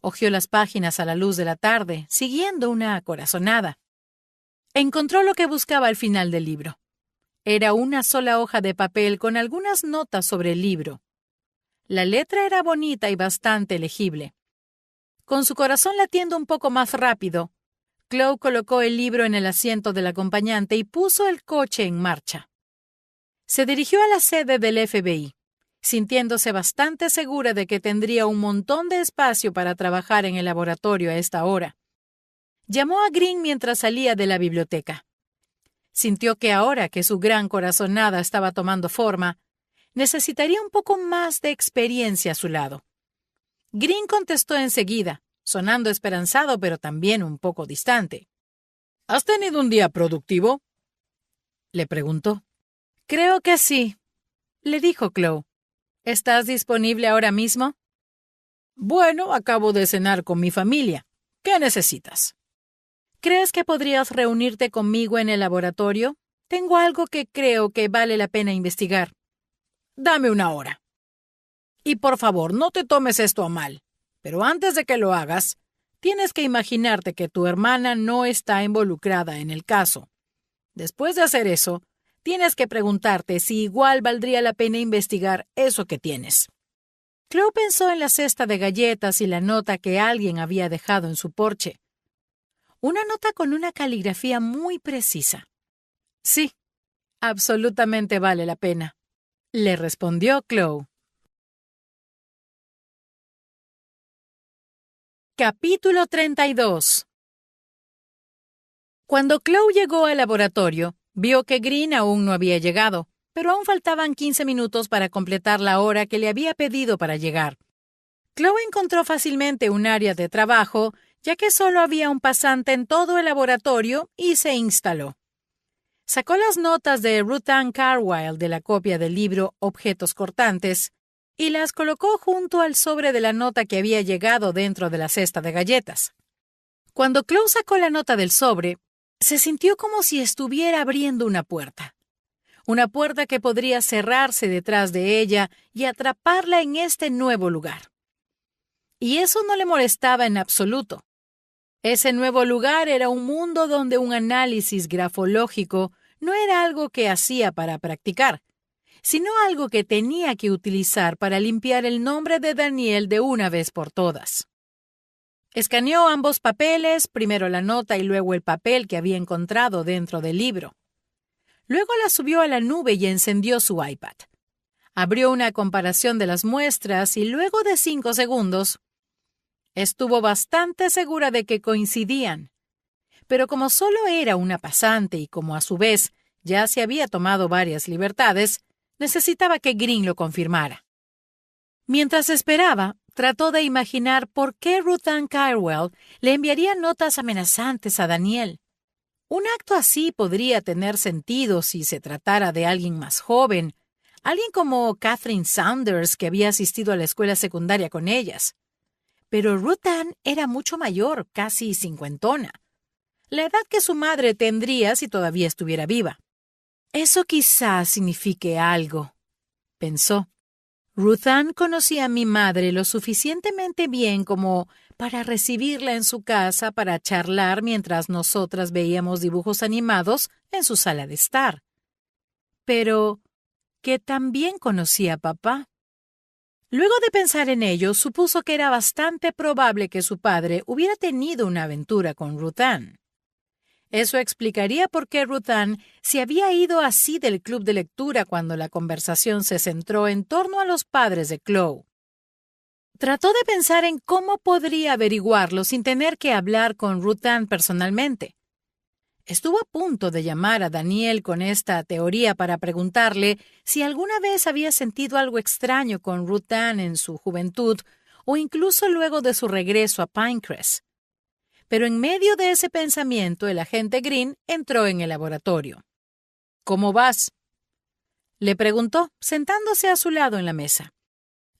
Speaker 1: Hojeó las páginas a la luz de la tarde, siguiendo una corazonada. Encontró lo que buscaba al final del libro. Era una sola hoja de papel con algunas notas sobre el libro. La letra era bonita y bastante legible. Con su corazón latiendo un poco más rápido, Chloe colocó el libro en el asiento del acompañante y puso el coche en marcha. Se dirigió a la sede del FBI, sintiéndose bastante segura de que tendría un montón de espacio para trabajar en el laboratorio a esta hora. Llamó a Green mientras salía de la biblioteca. Sintió que ahora que su gran corazonada estaba tomando forma, necesitaría un poco más de experiencia a su lado. Green contestó enseguida, sonando esperanzado pero también un poco distante. «¿Has tenido un día productivo?», le preguntó. «Creo que sí», le dijo Chloe. «¿Estás disponible ahora mismo?» «Bueno, acabo de cenar con mi familia. ¿Qué necesitas?» «¿Crees que podrías reunirte conmigo en el laboratorio? Tengo algo que creo que vale la pena investigar». «Dame una hora. Y por favor, no te tomes esto a mal. Pero antes de que lo hagas, tienes que imaginarte que tu hermana no está involucrada en el caso. Después de hacer eso, tienes que preguntarte si igual valdría la pena investigar eso que tienes». Chloe pensó en la cesta de galletas y la nota que alguien había dejado en su porche. Una nota con una caligrafía muy precisa. «Sí, absolutamente vale la pena», le respondió Chloe. Capítulo 32. Cuando Chloe llegó al laboratorio, vio que Green aún no había llegado, pero aún faltaban 15 minutos para completar la hora que le había pedido para llegar. Chloe encontró fácilmente un área de trabajo, ya que solo había un pasante en todo el laboratorio, y se instaló. Sacó las notas de Ruth Ann Carwile de la copia del libro Objetos cortantes y las colocó junto al sobre de la nota que había llegado dentro de la cesta de galletas. Cuando Chloe sacó la nota del sobre, se sintió como si estuviera abriendo una puerta que podría cerrarse detrás de ella y atraparla en este nuevo lugar. Y eso no le molestaba en absoluto. Ese nuevo lugar era un mundo donde un análisis grafológico no era algo que hacía para practicar, sino algo que tenía que utilizar para limpiar el nombre de Daniel de una vez por todas. Escaneó ambos papeles, primero la nota y luego el papel que había encontrado dentro del libro. Luego la subió a la nube y encendió su iPad. Abrió una comparación de las muestras y luego de 5 segundos, estuvo bastante segura de que coincidían. Pero como solo era una pasante y como a su vez ya se había tomado varias libertades, necesitaba que Green lo confirmara. Mientras esperaba, trató de imaginar por qué Ruth Ann Carwile le enviaría notas amenazantes a Daniel. Un acto así podría tener sentido si se tratara de alguien más joven, Alguien como Catherine Saunders, que había asistido a la escuela secundaria con ellas. Pero Ruth Ann era mucho mayor, casi cincuentona. La edad que su madre tendría si todavía estuviera viva. Eso quizás signifique algo, pensó. Ruth Ann conocía a mi madre lo suficientemente bien como para recibirla en su casa para charlar mientras nosotras veíamos dibujos animados en su sala de estar. Pero que también conocía a papá. Luego de pensar en ello, supuso que era bastante probable que su padre hubiera tenido una aventura con Ruth Ann. Eso explicaría por qué Ruth Ann se había ido así del club de lectura cuando la conversación se centró en torno a los padres de Chloe. Trató de pensar en cómo podría averiguarlo sin tener que hablar con Ruth Ann personalmente. Estuvo a punto de llamar a Daniel con esta teoría para preguntarle si alguna vez había sentido algo extraño con Ruth Ann en su juventud o incluso luego de su regreso a Pinecrest. Pero en medio de ese pensamiento, el agente Green entró en el laboratorio. «¿Cómo vas?», le preguntó, sentándose a su lado en la mesa.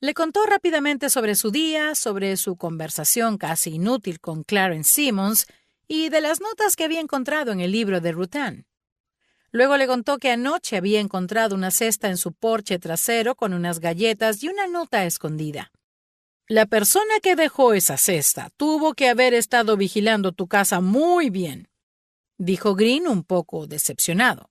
Speaker 1: Le contó rápidamente sobre su día, sobre su conversación casi inútil con Clarence Simmons y de las notas que había encontrado en el libro de Ruth Ann. Luego le contó que anoche había encontrado una cesta en su porche trasero con unas galletas y una nota escondida. «La persona que dejó esa cesta tuvo que haber estado vigilando tu casa muy bien», dijo Green un poco decepcionado.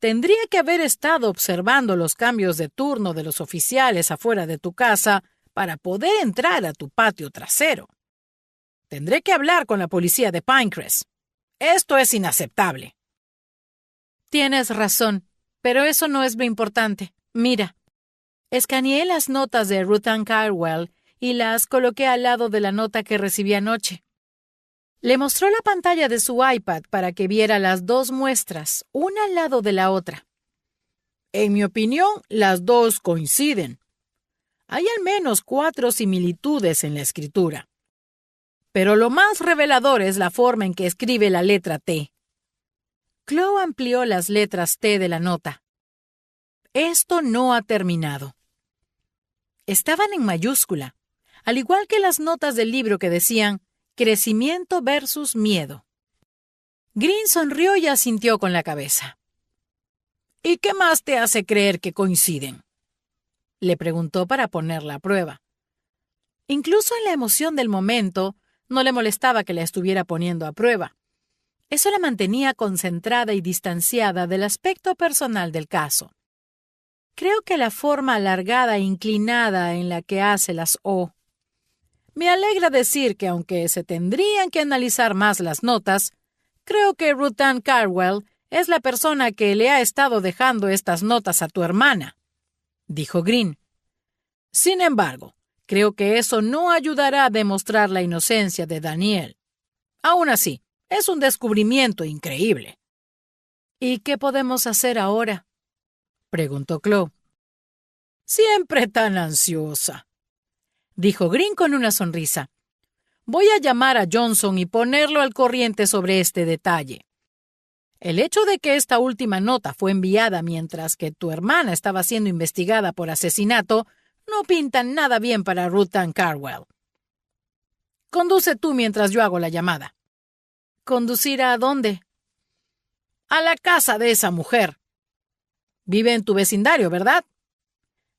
Speaker 1: «Tendría que haber estado observando los cambios de turno de los oficiales afuera de tu casa para poder entrar a tu patio trasero. Tendré que hablar con la policía de Pinecrest. Esto es inaceptable». «Tienes razón, pero eso no es lo importante. Mira». Escaneé las notas de Ruth Ann Carwell y las coloqué al lado de la nota que recibí anoche. Le mostró la pantalla de su iPad para que viera las dos muestras, una al lado de la otra. «En mi opinión, las dos coinciden. Hay al menos 4 similitudes en la escritura. Pero lo más revelador es la forma en que escribe la letra T». Chloe amplió las letras T de la nota. «Esto no ha terminado». Estaban en mayúscula, al igual que las notas del libro que decían «Crecimiento versus miedo». Green sonrió y asintió con la cabeza. «¿Y qué más te hace creer que coinciden?», le preguntó para ponerla a prueba. Incluso en la emoción del momento, no le molestaba que la estuviera poniendo a prueba. Eso la mantenía concentrada y distanciada del aspecto personal del caso. «Creo que la forma alargada e inclinada en la que hace las O». Me alegra decir que aunque se tendrían que analizar más las notas, creo que Ruth Ann Carwell es la persona que le ha estado dejando estas notas a tu hermana», dijo Green. «Sin embargo, creo que eso no ayudará a demostrar la inocencia de Daniel. Aún así, es un descubrimiento increíble». «¿Y qué podemos hacer ahora?», preguntó Chloe. «Siempre tan ansiosa», dijo Green con una sonrisa. «Voy a llamar a Johnson y ponerlo al corriente sobre este detalle. El hecho de que esta última nota fue enviada mientras que tu hermana estaba siendo investigada por asesinato no pinta nada bien para Ruth Ann Carwell. Conduce tú mientras yo hago la llamada». «¿Conducir a dónde?». «A la casa de esa mujer. Vive en tu vecindario, ¿verdad?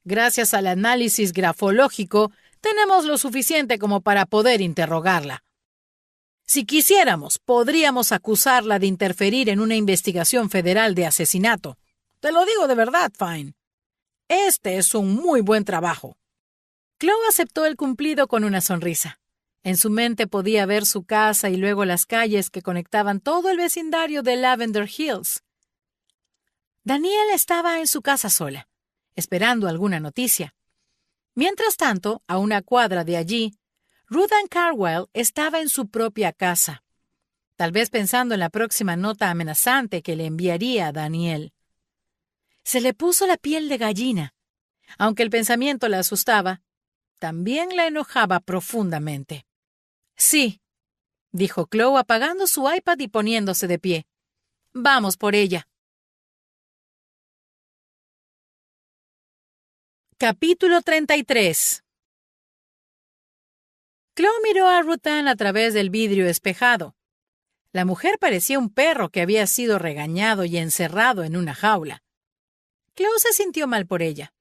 Speaker 1: Gracias al análisis grafológico, tenemos lo suficiente como para poder interrogarla. Si quisiéramos, podríamos acusarla de interferir en una investigación federal de asesinato. Te lo digo de verdad, Fine. Este es un muy buen trabajo». Chloe aceptó el cumplido con una sonrisa. En su mente podía ver su casa y luego las calles que conectaban todo el vecindario de Lavender Hills. Daniel estaba en su casa sola, esperando alguna noticia. Mientras tanto, a una cuadra de allí, Ruth Ann Carwell estaba en su propia casa, tal vez pensando en la próxima nota amenazante que le enviaría a Daniel. Se le puso la piel de gallina. Aunque el pensamiento la asustaba, también la enojaba profundamente. «Sí», dijo Chloe apagando su iPad y poniéndose de pie. «Vamos por ella». Capítulo 33. Chloe miró a Ruth Ann a través del vidrio espejado. La mujer parecía un perro que había sido regañado y encerrado en una jaula. Chloe se sintió mal por ella.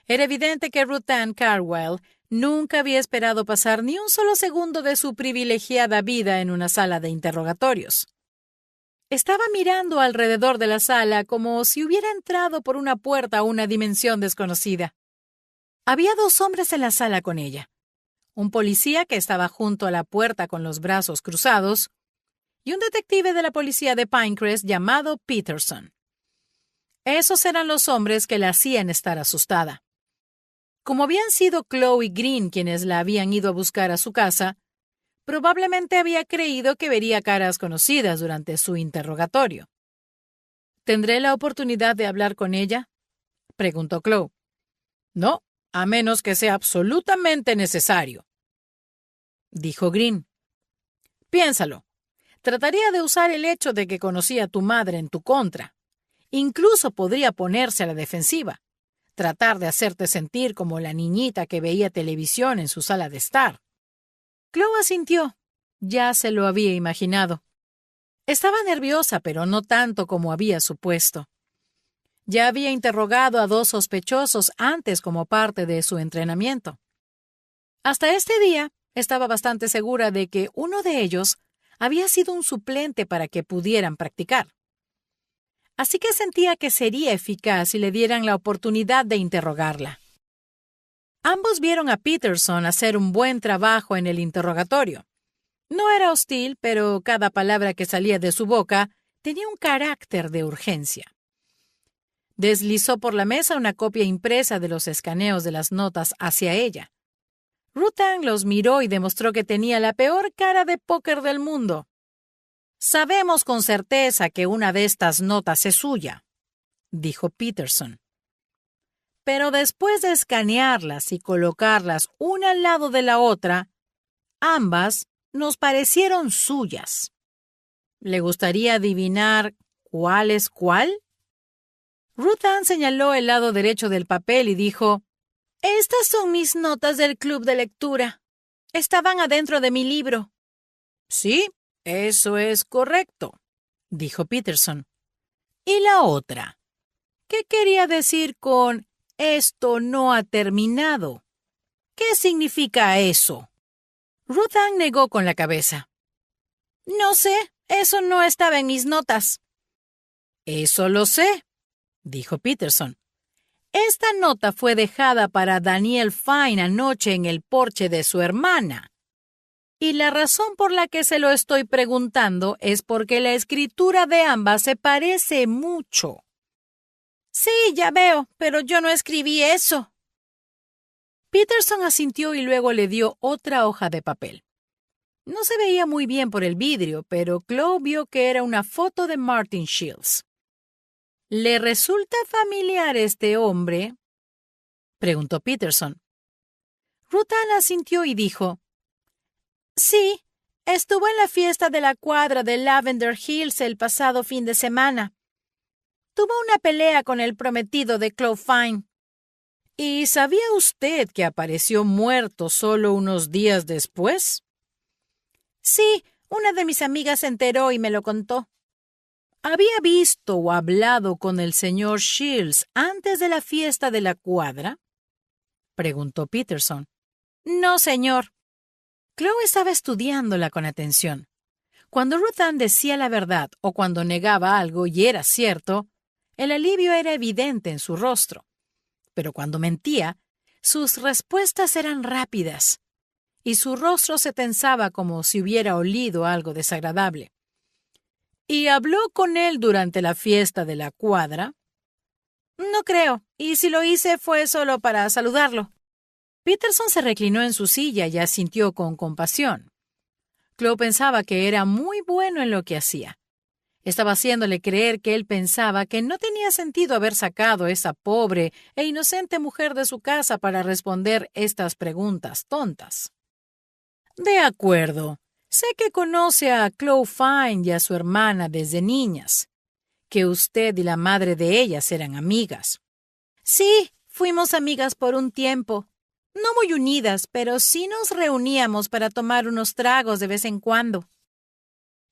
Speaker 1: Era evidente que Ruth Ann Carwell nunca había esperado pasar ni un solo segundo de su privilegiada vida en una sala de interrogatorios. Estaba mirando alrededor de la sala como si hubiera entrado por una puerta a una dimensión desconocida. Había 2 hombres en la sala con ella. Un policía que estaba junto a la puerta con los brazos cruzados y un detective de la policía de Pinecrest llamado Peterson. Esos eran los hombres que la hacían estar asustada. Como habían sido Chloe Green quienes la habían ido a buscar a su casa, probablemente había creído que vería caras conocidas durante su interrogatorio. ¿Tendré la oportunidad de hablar con ella?, preguntó Chloe. No, a menos que sea absolutamente necesario, dijo Green. Piénsalo. Trataría de usar el hecho de que conocí a tu madre en tu contra. Incluso podría ponerse a la defensiva. Tratar de hacerte sentir como la niñita que veía televisión en su sala de estar. Chloe asintió. Ya se lo había imaginado. Estaba nerviosa, pero no tanto como había supuesto. Ya había interrogado a 2 sospechosos antes como parte de su entrenamiento. Hasta este día, estaba bastante segura de que uno de ellos había sido un suplente para que pudieran practicar. Así que sentía que sería eficaz si le dieran la oportunidad de interrogarla. Ambos vieron a Peterson hacer un buen trabajo en el interrogatorio. No era hostil, pero cada palabra que salía de su boca tenía un carácter de urgencia. Deslizó por la mesa una copia impresa de los escaneos de las notas hacia ella. Ruth Ann los miró y demostró que tenía la peor cara de póker del mundo. Sabemos con certeza que una de estas notas es suya, dijo Peterson. Pero después de escanearlas y colocarlas una al lado de la otra, ambas nos parecieron suyas. ¿Le gustaría adivinar cuál es cuál? Ruth Ann señaló el lado derecho del papel y dijo: «Estas son mis notas del club de lectura. Estaban adentro de mi libro». «Sí, eso es correcto», dijo Peterson. «¿Y la otra? ¿Qué quería decir con esto no ha terminado? ¿Qué significa eso?» Ruth Ann negó con la cabeza. «No sé, eso no estaba en mis notas». «Eso lo sé», dijo Peterson. «Esta nota fue dejada para Danielle Fine anoche en el porche de su hermana. Y la razón por la que se lo estoy preguntando es porque la escritura de ambas se parece mucho». «Sí, ya veo, pero yo no escribí eso». Peterson asintió y luego le dio otra hoja de papel. No se veía muy bien por el vidrio, pero Chloe vio que era una foto de Martin Shields. «¿Le resulta familiar este hombre?», preguntó Peterson. Ruth Ann asintió y dijo: «Sí, estuvo en la fiesta de la cuadra de Lavender Hills el pasado fin de semana. Tuvo una pelea con el prometido de Chloe Fine». «¿Y sabía usted que apareció muerto solo unos días después?» «Sí, una de mis amigas se enteró y me lo contó». ¿Había visto o hablado con el señor Shields antes de la fiesta de la cuadra?», preguntó Peterson. «No, señor». Chloe estaba estudiándola con atención. Cuando Ruth Ann decía la verdad o cuando negaba algo y era cierto, el alivio era evidente en su rostro. Pero cuando mentía, sus respuestas eran rápidas y su rostro se tensaba como si hubiera olido algo desagradable. «¿Y habló con él durante la fiesta de la cuadra?» «No creo, y si lo hice fue solo para saludarlo». Peterson se reclinó en su silla y asintió con compasión. Chloe pensaba que era muy bueno en lo que hacía. Estaba haciéndole creer que él pensaba que no tenía sentido haber sacado a esa pobre e inocente mujer de su casa para responder estas preguntas tontas. «De acuerdo. Sé que conoce a Chloe Fine y a su hermana desde niñas, que usted y la madre de ellas eran amigas». «Sí, fuimos amigas por un tiempo. No muy unidas, pero sí nos reuníamos para tomar unos tragos de vez en cuando.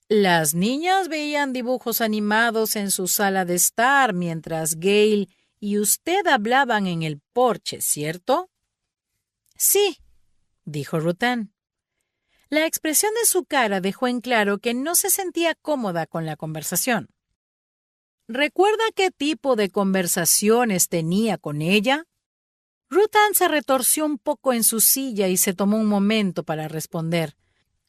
Speaker 2: Las niñas veían dibujos animados en su sala de estar mientras Gail y usted hablaban en el porche, ¿cierto?
Speaker 1: Sí, dijo Ruth Ann. La expresión de su cara dejó en claro que no se sentía cómoda con la conversación.
Speaker 2: ¿Recuerda qué tipo de conversaciones tenía con ella?
Speaker 1: Ruth Ann se retorció un poco en su silla y se tomó un momento para responder.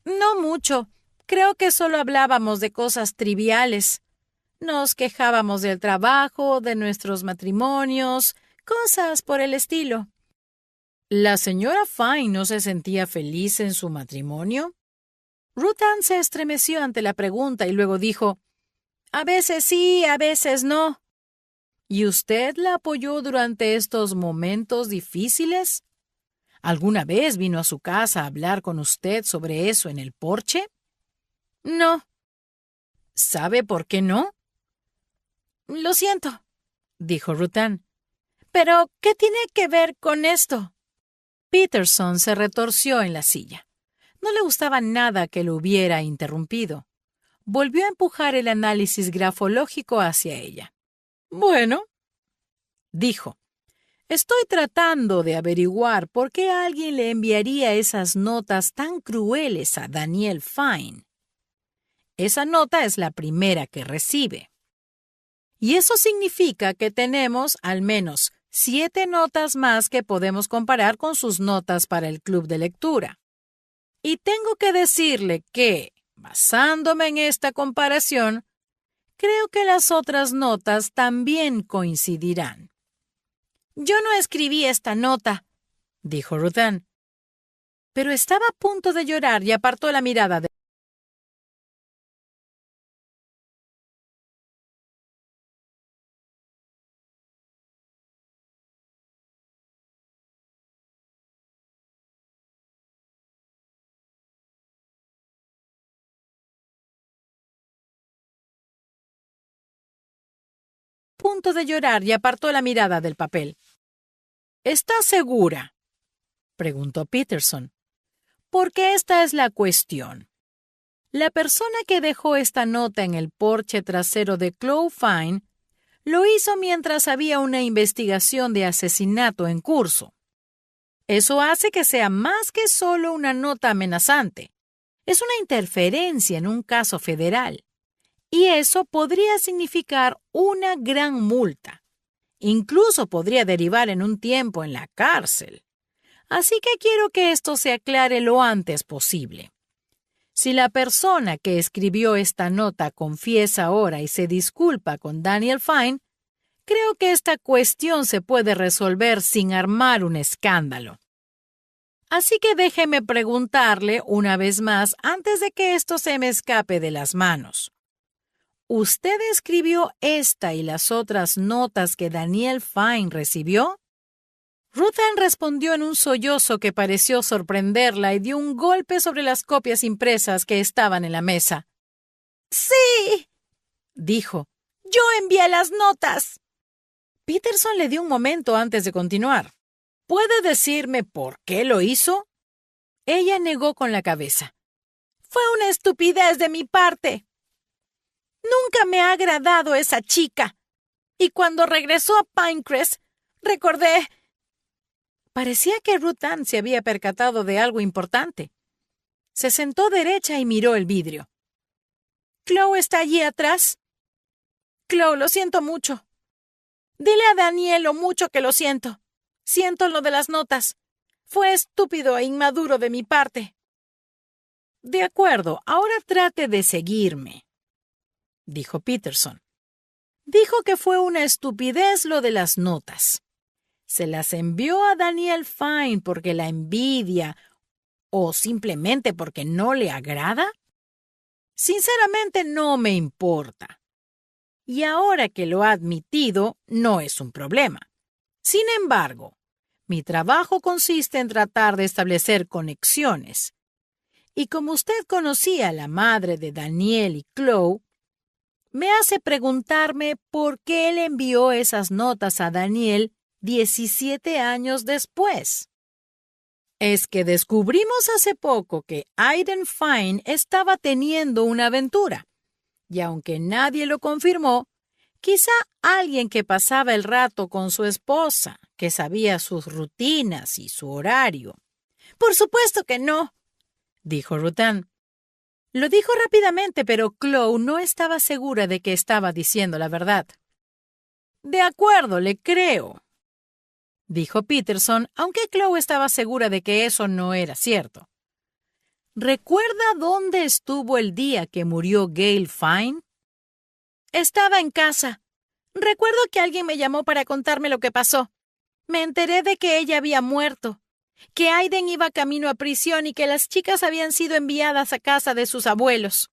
Speaker 1: No mucho. Creo que solo hablábamos de cosas triviales. Nos quejábamos del trabajo, de nuestros matrimonios, cosas por el estilo.
Speaker 2: ¿La señora Fine no se sentía feliz en su matrimonio?
Speaker 1: Ruth Ann se estremeció ante la pregunta y luego dijo, a veces sí, a veces no.
Speaker 2: ¿Y usted la apoyó durante estos momentos difíciles? ¿Alguna vez vino a su casa a hablar con usted sobre eso en el porche?
Speaker 1: No.
Speaker 2: ¿Sabe por qué no?
Speaker 1: Lo siento, dijo Ruth Ann. ¿Pero qué tiene que ver con esto?
Speaker 2: Peterson se retorció en la silla. No le gustaba nada que lo hubiera interrumpido. Volvió a empujar el análisis grafológico hacia ella. Bueno, dijo, estoy tratando de averiguar por qué alguien le enviaría esas notas tan crueles a Daniel Fine. Esa nota es la primera que recibe. Y eso significa que tenemos al menos 7 notas más que podemos comparar con sus notas para el club de lectura. Y tengo que decirle que, basándome en esta comparación, creo que las otras notas también coincidirán.
Speaker 1: Yo no escribí esta nota, dijo Ruth Ann. Pero estaba a punto de llorar y apartó la mirada de del papel.
Speaker 2: ¿Está segura?, preguntó Peterson. Porque esta es la cuestión. La persona que dejó esta nota en el porche trasero de Chloe Fine lo hizo mientras había una investigación de asesinato en curso. Eso hace que sea más que solo una nota amenazante. Es una interferencia en un caso federal. Y eso podría significar una gran multa. Incluso podría derivar en un tiempo en la cárcel. Así que quiero que esto se aclare lo antes posible. Si la persona que escribió esta nota confiesa ahora y se disculpa con Daniel Fine, creo que esta cuestión se puede resolver sin armar un escándalo. Así que déjeme preguntarle una vez más antes de que esto se me escape de las manos. ¿Usted escribió esta y las otras notas que Daniel Fine recibió? Ruth Ann respondió en un sollozo que pareció sorprenderla y dio un golpe sobre las copias impresas que estaban en la mesa.
Speaker 1: ¡Sí!,
Speaker 2: dijo.
Speaker 1: ¡Yo envié las notas!
Speaker 2: Peterson le dio un momento antes de continuar. ¿Puede decirme por qué lo hizo? Ella negó con la cabeza.
Speaker 1: Fue una estupidez de mi parte. Nunca me ha agradado esa chica. Y cuando regresó a Pinecrest, recordé...
Speaker 2: Parecía que Ruth Ann se había percatado de algo importante. Se sentó derecha y miró el vidrio.
Speaker 1: ¿Chloe está allí atrás? Chloe, lo siento mucho. Dile a Daniel lo mucho que lo siento. Siento lo de las notas. Fue estúpido e inmaduro de mi parte.
Speaker 2: De acuerdo, ahora trate de seguirme, dijo Peterson. Dijo que fue una estupidez lo de las notas. ¿Se las envió a Daniel Fine porque la envidia o simplemente porque no le agrada? Sinceramente no me importa. Y ahora que lo ha admitido, no es un problema. Sin embargo, mi trabajo consiste en tratar de establecer conexiones. Y como usted conocía a la madre de Daniel y Chloe, me hace preguntarme por qué le envió esas notas a Daniel
Speaker 1: 17 años después. Es que descubrimos hace poco que Aidan Fine estaba teniendo una aventura, y aunque nadie lo confirmó, quizá alguien que pasaba el rato con su esposa, que sabía sus rutinas y su horario. «Por supuesto que no», dijo Ruth Ann. Lo dijo rápidamente, pero Chloe no estaba segura de que estaba diciendo la verdad. «De acuerdo, le creo», dijo Peterson, aunque Chloe estaba segura de que eso no era cierto. ¿Recuerda dónde estuvo el día que murió Gail Fine? Estaba en casa. Recuerdo que alguien me llamó para contarme lo que pasó. Me enteré de que ella había muerto, que Aidan iba camino a prisión y que las chicas habían sido enviadas a casa de sus abuelos.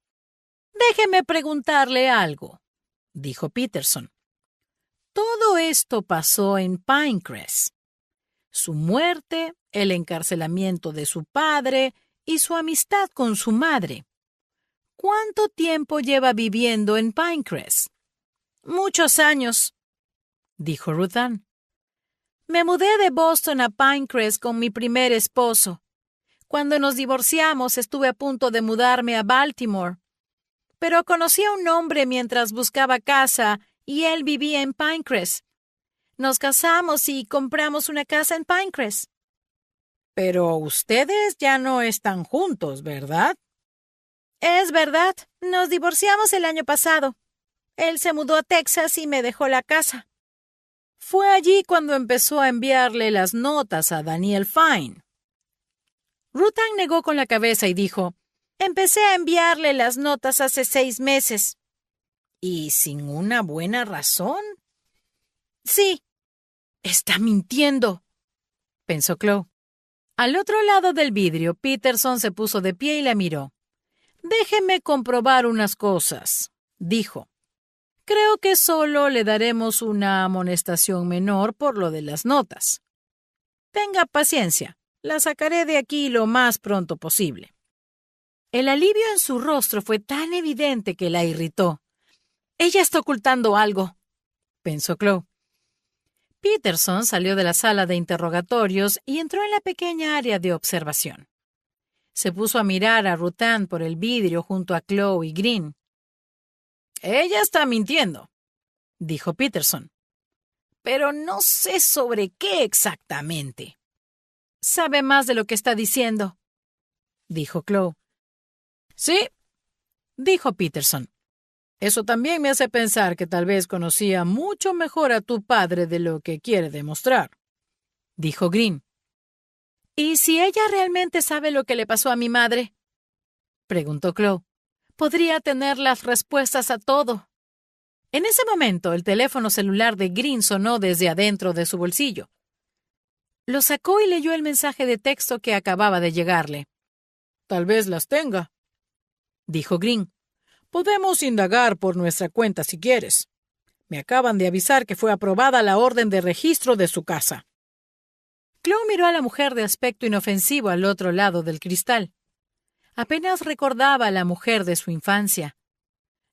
Speaker 1: Déjeme preguntarle algo, dijo Peterson. Todo esto pasó en Pinecrest. Su muerte, el encarcelamiento de su padre y su amistad con su madre. ¿Cuánto tiempo lleva viviendo en Pinecrest? Muchos años, dijo Ruth Ann. Me mudé de Boston a Pinecrest con mi primer esposo. Cuando nos divorciamos estuve a punto de mudarme a Baltimore. Pero conocí a un hombre mientras buscaba casa y él vivía en Pinecrest. Nos casamos y compramos una casa en Pinecrest. Pero ustedes ya no están juntos, ¿verdad? Es verdad. Nos divorciamos el año pasado. Él se mudó a Texas y me dejó la casa. Fue allí cuando empezó a enviarle las notas a Daniel Fine. Ruth Ann negó con la cabeza y dijo, empecé a enviarle las notas hace 6 meses. ¿Y sin una buena razón? Sí. Está mintiendo, pensó Chloe. Al otro lado del vidrio, Peterson se puso de pie y la miró. Déjeme comprobar unas cosas, dijo. Creo que solo le daremos una amonestación menor por lo de las notas. Tenga paciencia, la sacaré de aquí lo más pronto posible. El alivio en su rostro fue tan evidente que la irritó. Ella está ocultando algo, pensó Chloe. Peterson salió de la sala de interrogatorios y entró en la pequeña área de observación. Se puso a mirar a Ruth Ann por el vidrio junto a Chloe y Green. Ella está mintiendo, dijo Peterson. Pero no sé sobre qué exactamente. Sabe más de lo que está diciendo, dijo Chloe. Sí, dijo Peterson. Eso también me hace pensar que tal vez conocía mucho mejor a tu padre de lo que quiere demostrar, dijo Green. ¿Y si ella realmente sabe lo que le pasó a mi madre? Preguntó Chloe. Podría tener las respuestas a todo. En ese momento, el teléfono celular de Green sonó desde adentro de su bolsillo. Lo sacó y leyó el mensaje de texto que acababa de llegarle. Tal vez las tenga, dijo Green. Podemos indagar por nuestra cuenta si quieres. Me acaban de avisar que fue aprobada la orden de registro de su casa. Chloe miró a la mujer de aspecto inofensivo al otro lado del cristal. Apenas recordaba a la mujer de su infancia.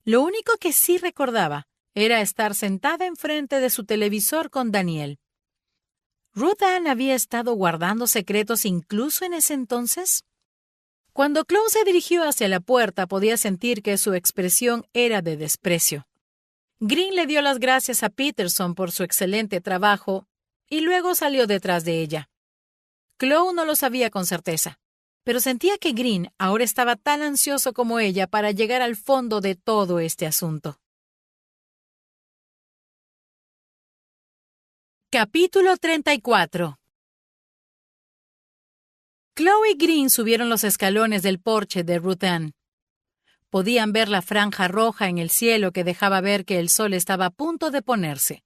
Speaker 1: Lo único que sí recordaba era estar sentada enfrente de su televisor con Daniel. ¿Ruth Ann había estado guardando secretos incluso en ese entonces? Cuando Chloe se dirigió hacia la puerta, podía sentir que su expresión era de desprecio. Green le dio las gracias a Peterson por su excelente trabajo y luego salió detrás de ella. Chloe no lo sabía con certeza, pero sentía que Green ahora estaba tan ansioso como ella para llegar al fondo de todo este asunto. Capítulo 34. Chloe y Green subieron los escalones del porche de Ruth Ann. Podían ver la franja roja en el cielo que dejaba ver que el sol estaba a punto de ponerse.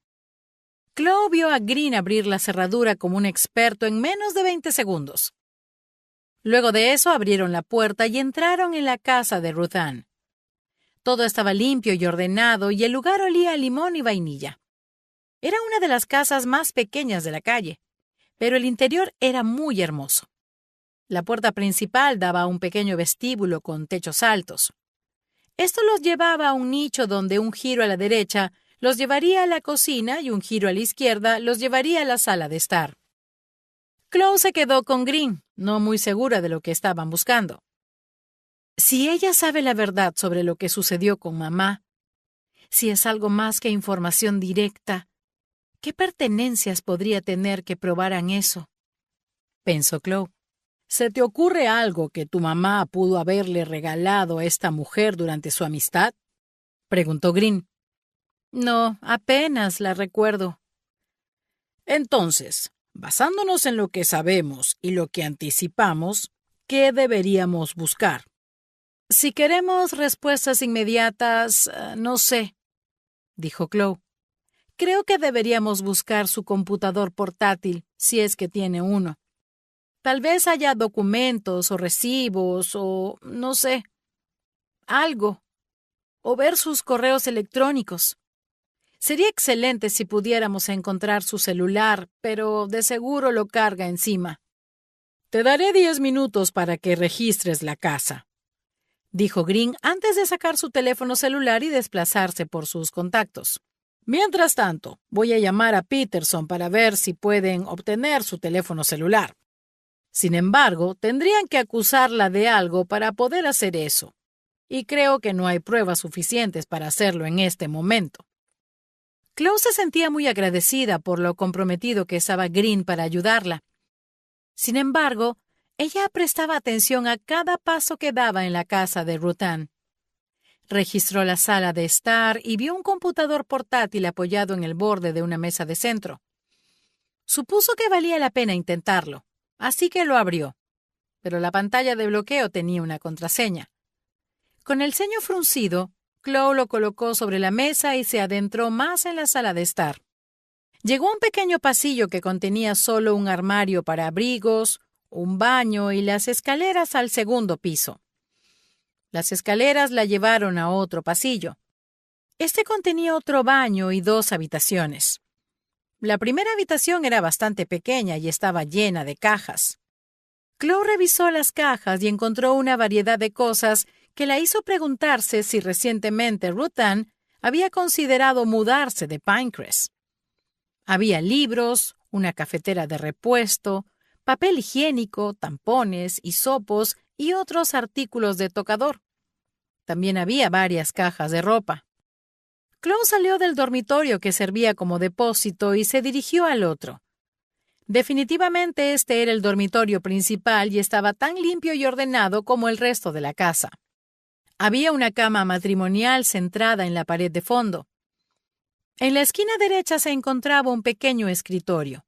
Speaker 1: Chloe vio a Green abrir la cerradura como un experto en menos de 20 segundos. Luego de eso abrieron la puerta y entraron en la casa de Ruth Ann. Todo estaba limpio y ordenado y el lugar olía a limón y vainilla. Era una de las casas más pequeñas de la calle, pero el interior era muy hermoso. La puerta principal daba a un pequeño vestíbulo con techos altos. Esto los llevaba a un nicho donde un giro a la derecha los llevaría a la cocina y un giro a la izquierda los llevaría a la sala de estar. Chloe se quedó con Green, no muy segura de lo que estaban buscando. Si ella sabe la verdad sobre lo que sucedió con mamá, si es algo más que información directa, ¿qué pertenencias podría tener que probaran eso? Pensó Chloe. ¿Se te ocurre algo que tu mamá pudo haberle regalado a esta mujer durante su amistad? Preguntó Green. No, apenas la recuerdo. Entonces, basándonos en lo que sabemos y lo que anticipamos, ¿qué deberíamos buscar? Si queremos respuestas inmediatas, no sé, dijo Chloe. Creo que deberíamos buscar su computador portátil, si es que tiene uno. Tal vez haya documentos o recibos o, no sé, algo. O ver sus correos electrónicos. Sería excelente si pudiéramos encontrar su celular, pero de seguro lo carga encima. Te daré 10 minutos para que registres la casa, dijo Green antes de sacar su teléfono celular y desplazarse por sus contactos. Mientras tanto, voy a llamar a Peterson para ver si pueden obtener su teléfono celular. Sin embargo, tendrían que acusarla de algo para poder hacer eso, y creo que no hay pruebas suficientes para hacerlo en este momento. Chloe se sentía muy agradecida por lo comprometido que estaba Green para ayudarla. Sin embargo, ella prestaba atención a cada paso que daba en la casa de Ruth Ann. Registró la sala de estar y vio un computador portátil apoyado en el borde de una mesa de centro. Supuso que valía la pena intentarlo, así que lo abrió. Pero la pantalla de bloqueo tenía una contraseña. Con el ceño fruncido, Chloe lo colocó sobre la mesa y se adentró más en la sala de estar. Llegó a un pequeño pasillo que contenía solo un armario para abrigos, un baño y las escaleras al segundo piso. Las escaleras la llevaron a otro pasillo. Este contenía otro baño y 2 habitaciones. La primera habitación era bastante pequeña y estaba llena de cajas. Chloe revisó las cajas y encontró una variedad de cosas que la hizo preguntarse si recientemente Ruth Ann había considerado mudarse de Pinecrest. Había libros, una cafetera de repuesto, papel higiénico, tampones, hisopos y otros artículos de tocador. También había varias cajas de ropa. Chloe salió del dormitorio que servía como depósito y se dirigió al otro. Definitivamente este era el dormitorio principal y estaba tan limpio y ordenado como el resto de la casa. Había una cama matrimonial centrada en la pared de fondo. En la esquina derecha se encontraba un pequeño escritorio.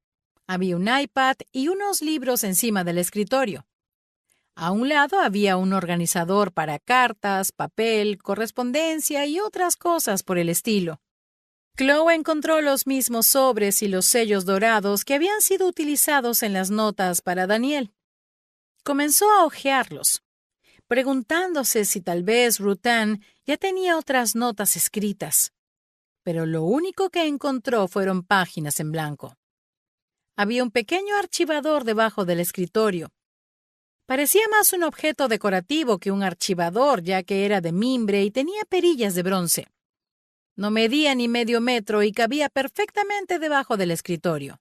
Speaker 1: Había un iPad y unos libros encima del escritorio. A un lado había un organizador para cartas, papel, correspondencia y otras cosas por el estilo. Chloe encontró los mismos sobres y los sellos dorados que habían sido utilizados en las notas para Daniel. Comenzó a hojearlos, preguntándose si tal vez Ruth Ann ya tenía otras notas escritas. Pero lo único que encontró fueron páginas en blanco. Había un pequeño archivador debajo del escritorio. Parecía más un objeto decorativo que un archivador, ya que era de mimbre y tenía perillas de bronce. No medía ni medio metro y cabía perfectamente debajo del escritorio.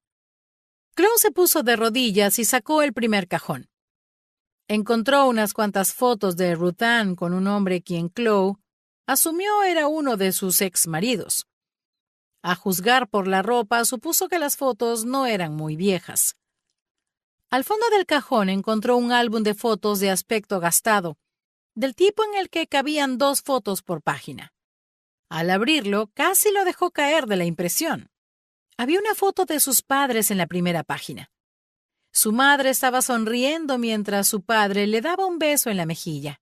Speaker 1: Chloe se puso de rodillas y sacó el primer cajón. Encontró unas cuantas fotos de Ruth Ann con un hombre quien Chloe asumió era uno de sus exmaridos. A juzgar por la ropa, supuso que las fotos no eran muy viejas. Al fondo del cajón encontró un álbum de fotos de aspecto gastado, del tipo en el que cabían 2 fotos por página. Al abrirlo, casi lo dejó caer de la impresión. Había una foto de sus padres en la primera página. Su madre estaba sonriendo mientras su padre le daba un beso en la mejilla.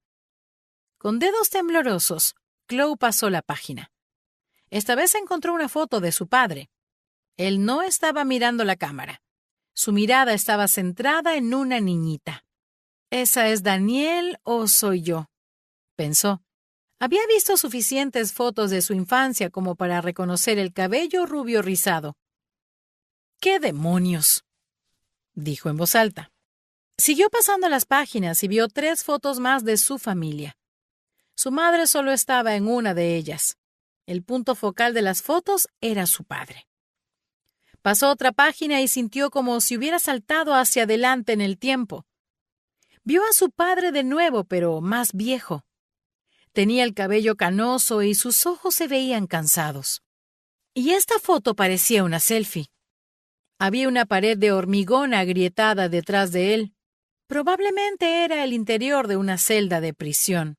Speaker 1: Con dedos temblorosos, Chloe pasó la página. Esta vez encontró una foto de su padre. Él no estaba mirando la cámara. Su mirada estaba centrada en una niñita. ¿Esa es Daniel o soy yo?, pensó. Había visto suficientes fotos de su infancia como para reconocer el cabello rubio rizado. «¿Qué demonios?», dijo en voz alta. Siguió pasando las páginas y vio 3 fotos más de su familia. Su madre solo estaba en una de ellas. El punto focal de las fotos era su padre. Pasó otra página y sintió como si hubiera saltado hacia adelante en el tiempo. Vio a su padre de nuevo, pero más viejo. Tenía el cabello canoso y sus ojos se veían cansados. Y esta foto parecía una selfie. Había una pared de hormigón agrietada detrás de él. Probablemente era el interior de una celda de prisión.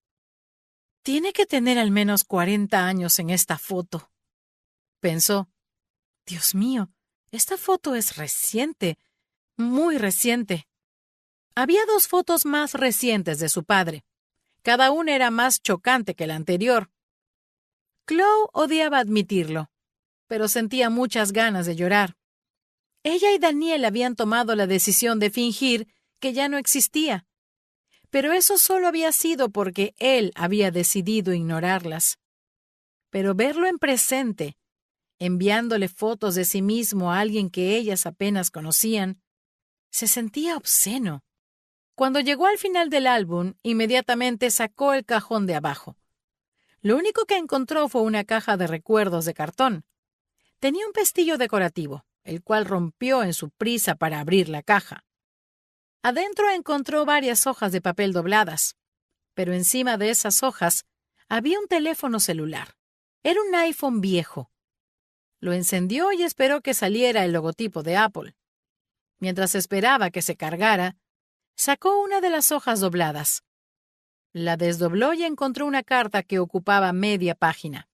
Speaker 1: Tiene que tener al menos 40 años en esta foto, pensó. Dios mío, esta foto es reciente, muy reciente. Había 2 fotos más recientes de su padre. Cada una era más chocante que la anterior. Chloe odiaba admitirlo, pero sentía muchas ganas de llorar. Ella y Daniel habían tomado la decisión de fingir que ya no existía, pero eso solo había sido porque él había decidido ignorarlas. Pero verlo en presente, enviándole fotos de sí mismo a alguien que ellas apenas conocían, se sentía obsceno. Cuando llegó al final del álbum, inmediatamente sacó el cajón de abajo. Lo único que encontró fue una caja de recuerdos de cartón. Tenía un pestillo decorativo, el cual rompió en su prisa para abrir la caja. Adentro encontró varias hojas de papel dobladas, pero encima de esas hojas había un teléfono celular. Era un iPhone viejo. Lo encendió y esperó que saliera el logotipo de Apple. Mientras esperaba que se cargara, sacó una de las hojas dobladas. La desdobló y encontró una carta que ocupaba media página.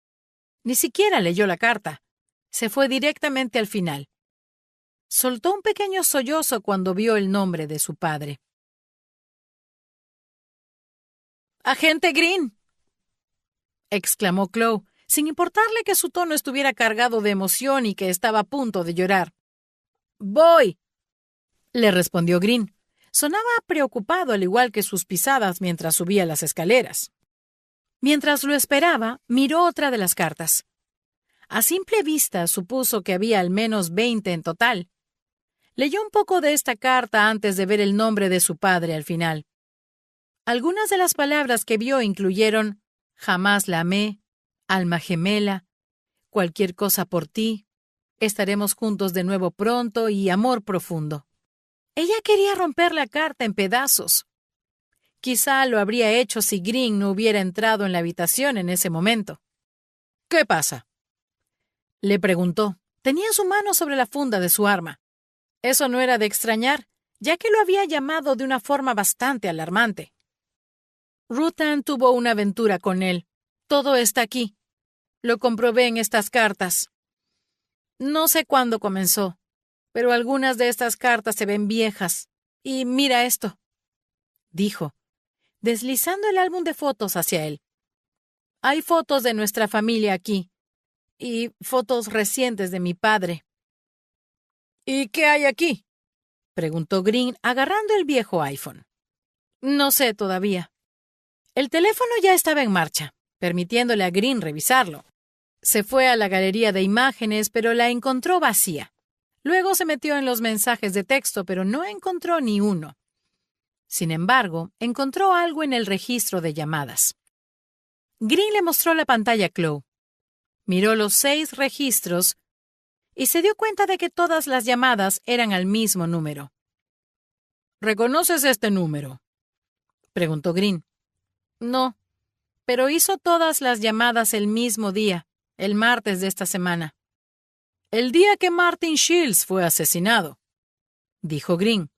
Speaker 1: Ni siquiera leyó la carta. Se fue directamente al final. Soltó un pequeño sollozo cuando vio el nombre de su padre. «¡Agente Green!», exclamó Chloe, sin importarle que su tono estuviera cargado de emoción y que estaba a punto de llorar. «Voy», le respondió Green. Sonaba preocupado al igual que sus pisadas mientras subía las escaleras. Mientras lo esperaba, miró otra de las cartas. A simple vista supuso que había al menos 20 en total. Leyó un poco de esta carta antes de ver el nombre de su padre al final. Algunas de las palabras que vio incluyeron «jamás la amé», «alma gemela», «cualquier cosa por ti», «estaremos juntos de nuevo pronto» y «amor profundo». Ella quería romper la carta en pedazos. Quizá lo habría hecho si Green no hubiera entrado en la habitación en ese momento. «¿Qué pasa?», le preguntó. Tenía su mano sobre la funda de su arma. Eso no era de extrañar, ya que lo había llamado de una forma bastante alarmante. Ruth-Ann tuvo una aventura con él. Todo está aquí. Lo comprobé en estas cartas. No sé cuándo comenzó, pero algunas de estas cartas se ven viejas. Y mira esto, dijo, deslizando el álbum de fotos hacia él. Hay fotos de nuestra familia aquí, y fotos recientes de mi padre. ¿Y qué hay aquí?, preguntó Green, agarrando el viejo iPhone. No sé todavía. El teléfono ya estaba en marcha, permitiéndole a Green revisarlo. Se fue a la galería de imágenes, pero la encontró vacía. Luego se metió en los mensajes de texto, pero no encontró ni uno. Sin embargo, encontró algo en el registro de llamadas. Green le mostró la pantalla a Chloe. Miró los 6 registros y se dio cuenta de que todas las llamadas eran al mismo número. ¿Reconoces este número?, preguntó Green. No, pero hizo todas las llamadas el mismo día, el martes de esta semana. El día que Martin Shields fue asesinado, dijo Green,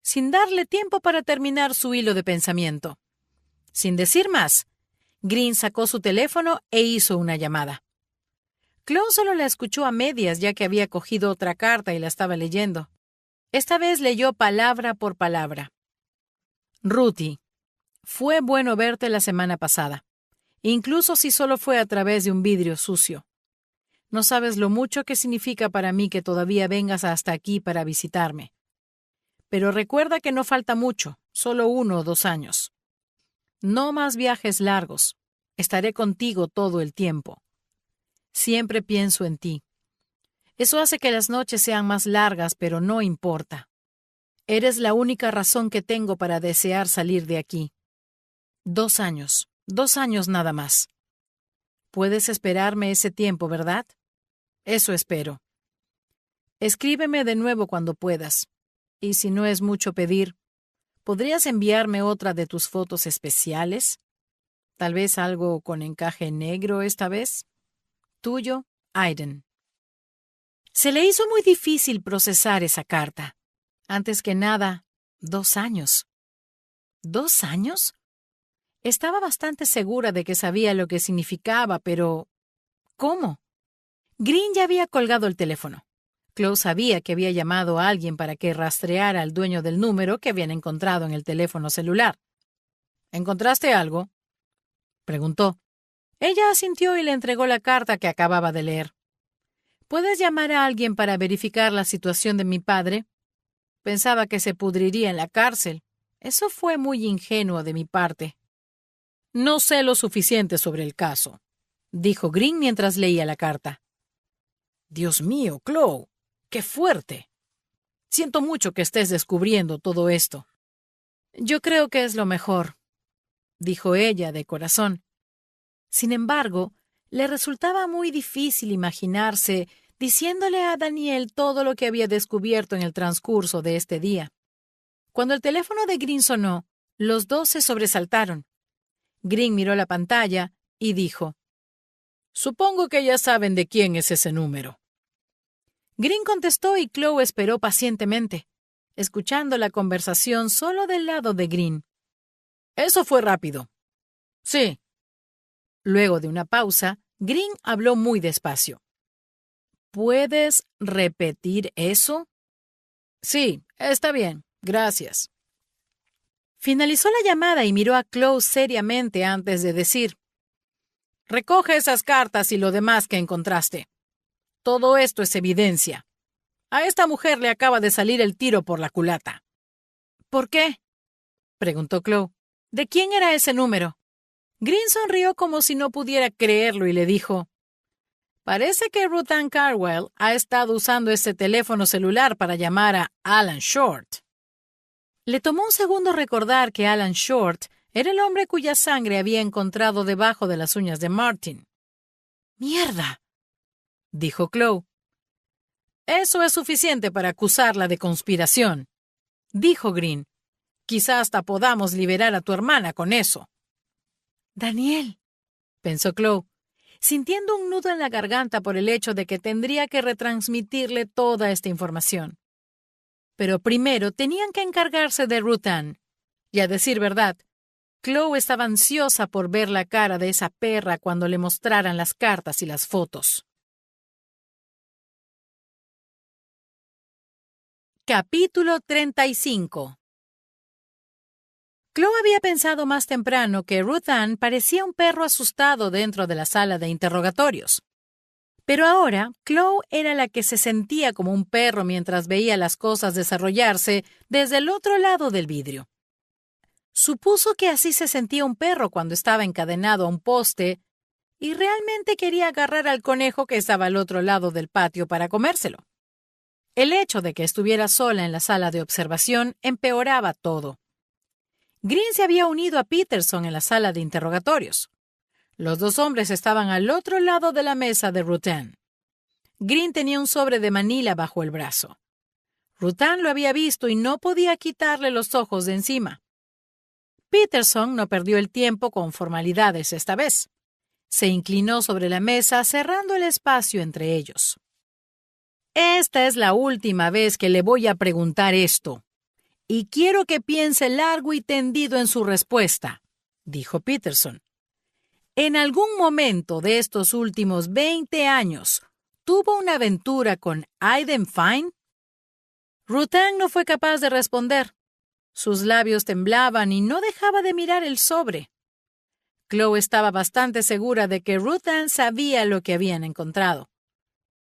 Speaker 1: sin darle tiempo para terminar su hilo de pensamiento. Sin decir más, Green sacó su teléfono e hizo una llamada. Chloe solo la escuchó a medias ya que había cogido otra carta y la estaba leyendo. Esta vez leyó palabra por palabra. Ruthie, fue bueno verte la semana pasada, incluso si solo fue a través de un vidrio sucio. No sabes lo mucho que significa para mí que todavía vengas hasta aquí para visitarme. Pero recuerda que no falta mucho, solo 1 o 2 años. No más viajes largos. Estaré contigo todo el tiempo. Siempre pienso en ti. Eso hace que las noches sean más largas, pero no importa. Eres la única razón que tengo para desear salir de aquí. 2 años, 2 años nada más. Puedes esperarme ese tiempo, ¿verdad? Eso espero. Escríbeme de nuevo cuando puedas. Y si no es mucho pedir, ¿podrías enviarme otra de tus fotos especiales? Tal vez algo con encaje negro esta vez. Tuyo, Aiden. Se le hizo muy difícil procesar esa carta. Antes que nada, 2 años. ¿2 años? Estaba bastante segura de que sabía lo que significaba, pero ¿cómo? Green ya había colgado el teléfono. Chloe sabía que había llamado a alguien para que rastreara al dueño del número que habían encontrado en el teléfono celular. ¿Encontraste algo?, preguntó. Ella asintió y le entregó la carta que acababa de leer. ¿Puedes llamar a alguien para verificar la situación de mi padre? Pensaba que se pudriría en la cárcel. Eso fue muy ingenuo de mi parte. No sé lo suficiente sobre el caso, dijo Green mientras leía la carta. Dios mío, Chloe, qué fuerte. Siento mucho que estés descubriendo todo esto. Yo creo que es lo mejor, dijo ella de corazón. Sin embargo, le resultaba muy difícil imaginarse diciéndole a Daniel todo lo que había descubierto en el transcurso de este día. Cuando el teléfono de Green sonó, los dos se sobresaltaron. Green miró la pantalla y dijo: «Supongo que ya saben de quién es ese número». Green contestó y Chloe esperó pacientemente, escuchando la conversación solo del lado de Green. «Eso fue rápido». «Sí». Luego de una pausa, Green habló muy despacio. ¿Puedes repetir eso? Sí, está bien, gracias. Finalizó la llamada y miró a Chloe seriamente antes de decir: «Recoge esas cartas y lo demás que encontraste. Todo esto es evidencia. A esta mujer le acaba de salir el tiro por la culata». «¿Por qué?», preguntó Chloe. «¿De quién era ese número?». Green sonrió como si no pudiera creerlo y le dijo: «Parece que Ruth Ann Carwell ha estado usando ese teléfono celular para llamar a Alan Short». Le tomó un segundo recordar que Alan Short era el hombre cuya sangre había encontrado debajo de las uñas de Martin. «¡Mierda!», dijo Chloe. «Eso es suficiente para acusarla de conspiración», dijo Green. «Quizá hasta podamos liberar a tu hermana con eso». «Daniel», pensó Chloe, sintiendo un nudo en la garganta por el hecho de que tendría que retransmitirle toda esta información. Pero primero tenían que encargarse de Ruth Ann. Y a decir verdad, Chloe estaba ansiosa por ver la cara de esa perra cuando le mostraran las cartas y las fotos. Capítulo 35. Chloe había pensado más temprano que Ruth Ann parecía un perro asustado dentro de la sala de interrogatorios. Pero ahora, Chloe era la que se sentía como un perro mientras veía las cosas desarrollarse desde el otro lado del vidrio. Supuso que así se sentía un perro cuando estaba encadenado a un poste y realmente quería agarrar al conejo que estaba al otro lado del patio para comérselo. El hecho de que estuviera sola en la sala de observación empeoraba todo. Green se había unido a Peterson en la sala de interrogatorios. Los dos hombres estaban al otro lado de la mesa de Ruth Ann. Green tenía un sobre de Manila bajo el brazo. Ruth Ann lo había visto y no podía quitarle los ojos de encima. Peterson no perdió el tiempo con formalidades esta vez. Se inclinó sobre la mesa, cerrando el espacio entre ellos. «Esta es la última vez que le voy a preguntar esto, y quiero que piense largo y tendido en su respuesta», dijo Peterson. «¿En algún momento de estos últimos 20 años tuvo una aventura con Aiden Fine?» Ruth Ann no fue capaz de responder. Sus labios temblaban y no dejaba de mirar el sobre. Chloe estaba bastante segura de que Ruth Ann sabía lo que habían encontrado.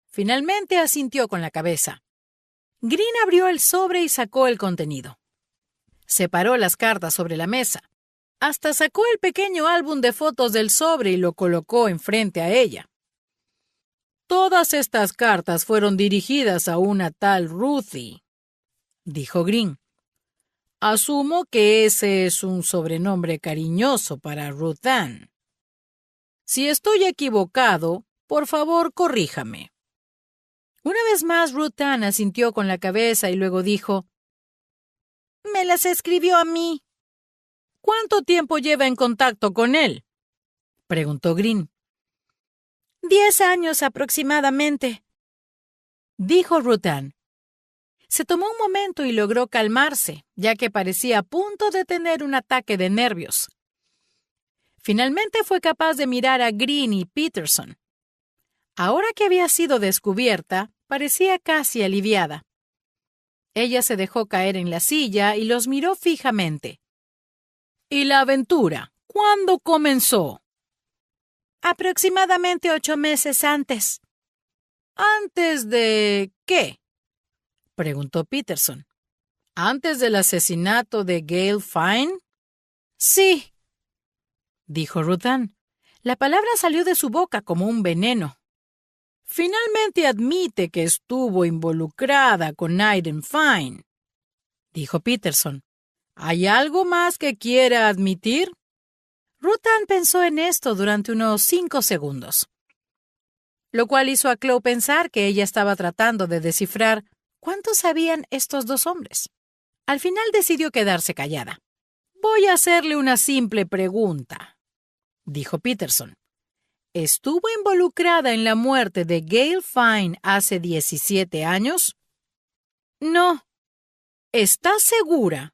Speaker 1: Finalmente asintió con la cabeza. Green abrió el sobre y sacó el contenido. Separó las cartas sobre la mesa. Hasta sacó el pequeño álbum de fotos del sobre y lo colocó enfrente a ella. «Todas estas cartas fueron dirigidas a una tal Ruthie», dijo Green. «Asumo que ese es un sobrenombre cariñoso para Ruth Ann».
Speaker 2: Si estoy equivocado, por favor, corríjame.
Speaker 1: Una vez más, Ruth Ann asintió con la cabeza y luego dijo,
Speaker 3: Me las escribió a mí.
Speaker 2: ¿Cuánto tiempo lleva en contacto con él?, preguntó Green.
Speaker 3: 10 años aproximadamente,
Speaker 1: dijo Ruth Ann. Se tomó un momento y logró calmarse, ya que parecía a punto de tener un ataque de nervios. Finalmente fue capaz de mirar a Green y Peterson. Ahora que había sido descubierta, parecía casi aliviada. Ella se dejó caer en la silla y los miró fijamente.
Speaker 2: ¿Y la aventura? ¿Cuándo comenzó?
Speaker 3: Aproximadamente 8 meses antes.
Speaker 2: ¿Antes de qué?, preguntó Peterson. ¿Antes del asesinato de Gail Fine?
Speaker 3: Sí,
Speaker 1: dijo Ruth Ann. La palabra salió de su boca como un veneno.
Speaker 2: Finalmente admite que estuvo involucrada con Aiden Fine, dijo Peterson. ¿Hay algo más que quiera admitir?
Speaker 1: Ruth Ann pensó en esto durante unos 5 segundos, lo cual hizo a Chloe pensar que ella estaba tratando de descifrar cuánto sabían estos dos hombres. Al final decidió quedarse callada.
Speaker 2: Voy a hacerle una simple pregunta, dijo Peterson. ¿Estuvo involucrada en la muerte de Gail Fine hace 17 años?
Speaker 3: No.
Speaker 2: ¿Estás segura?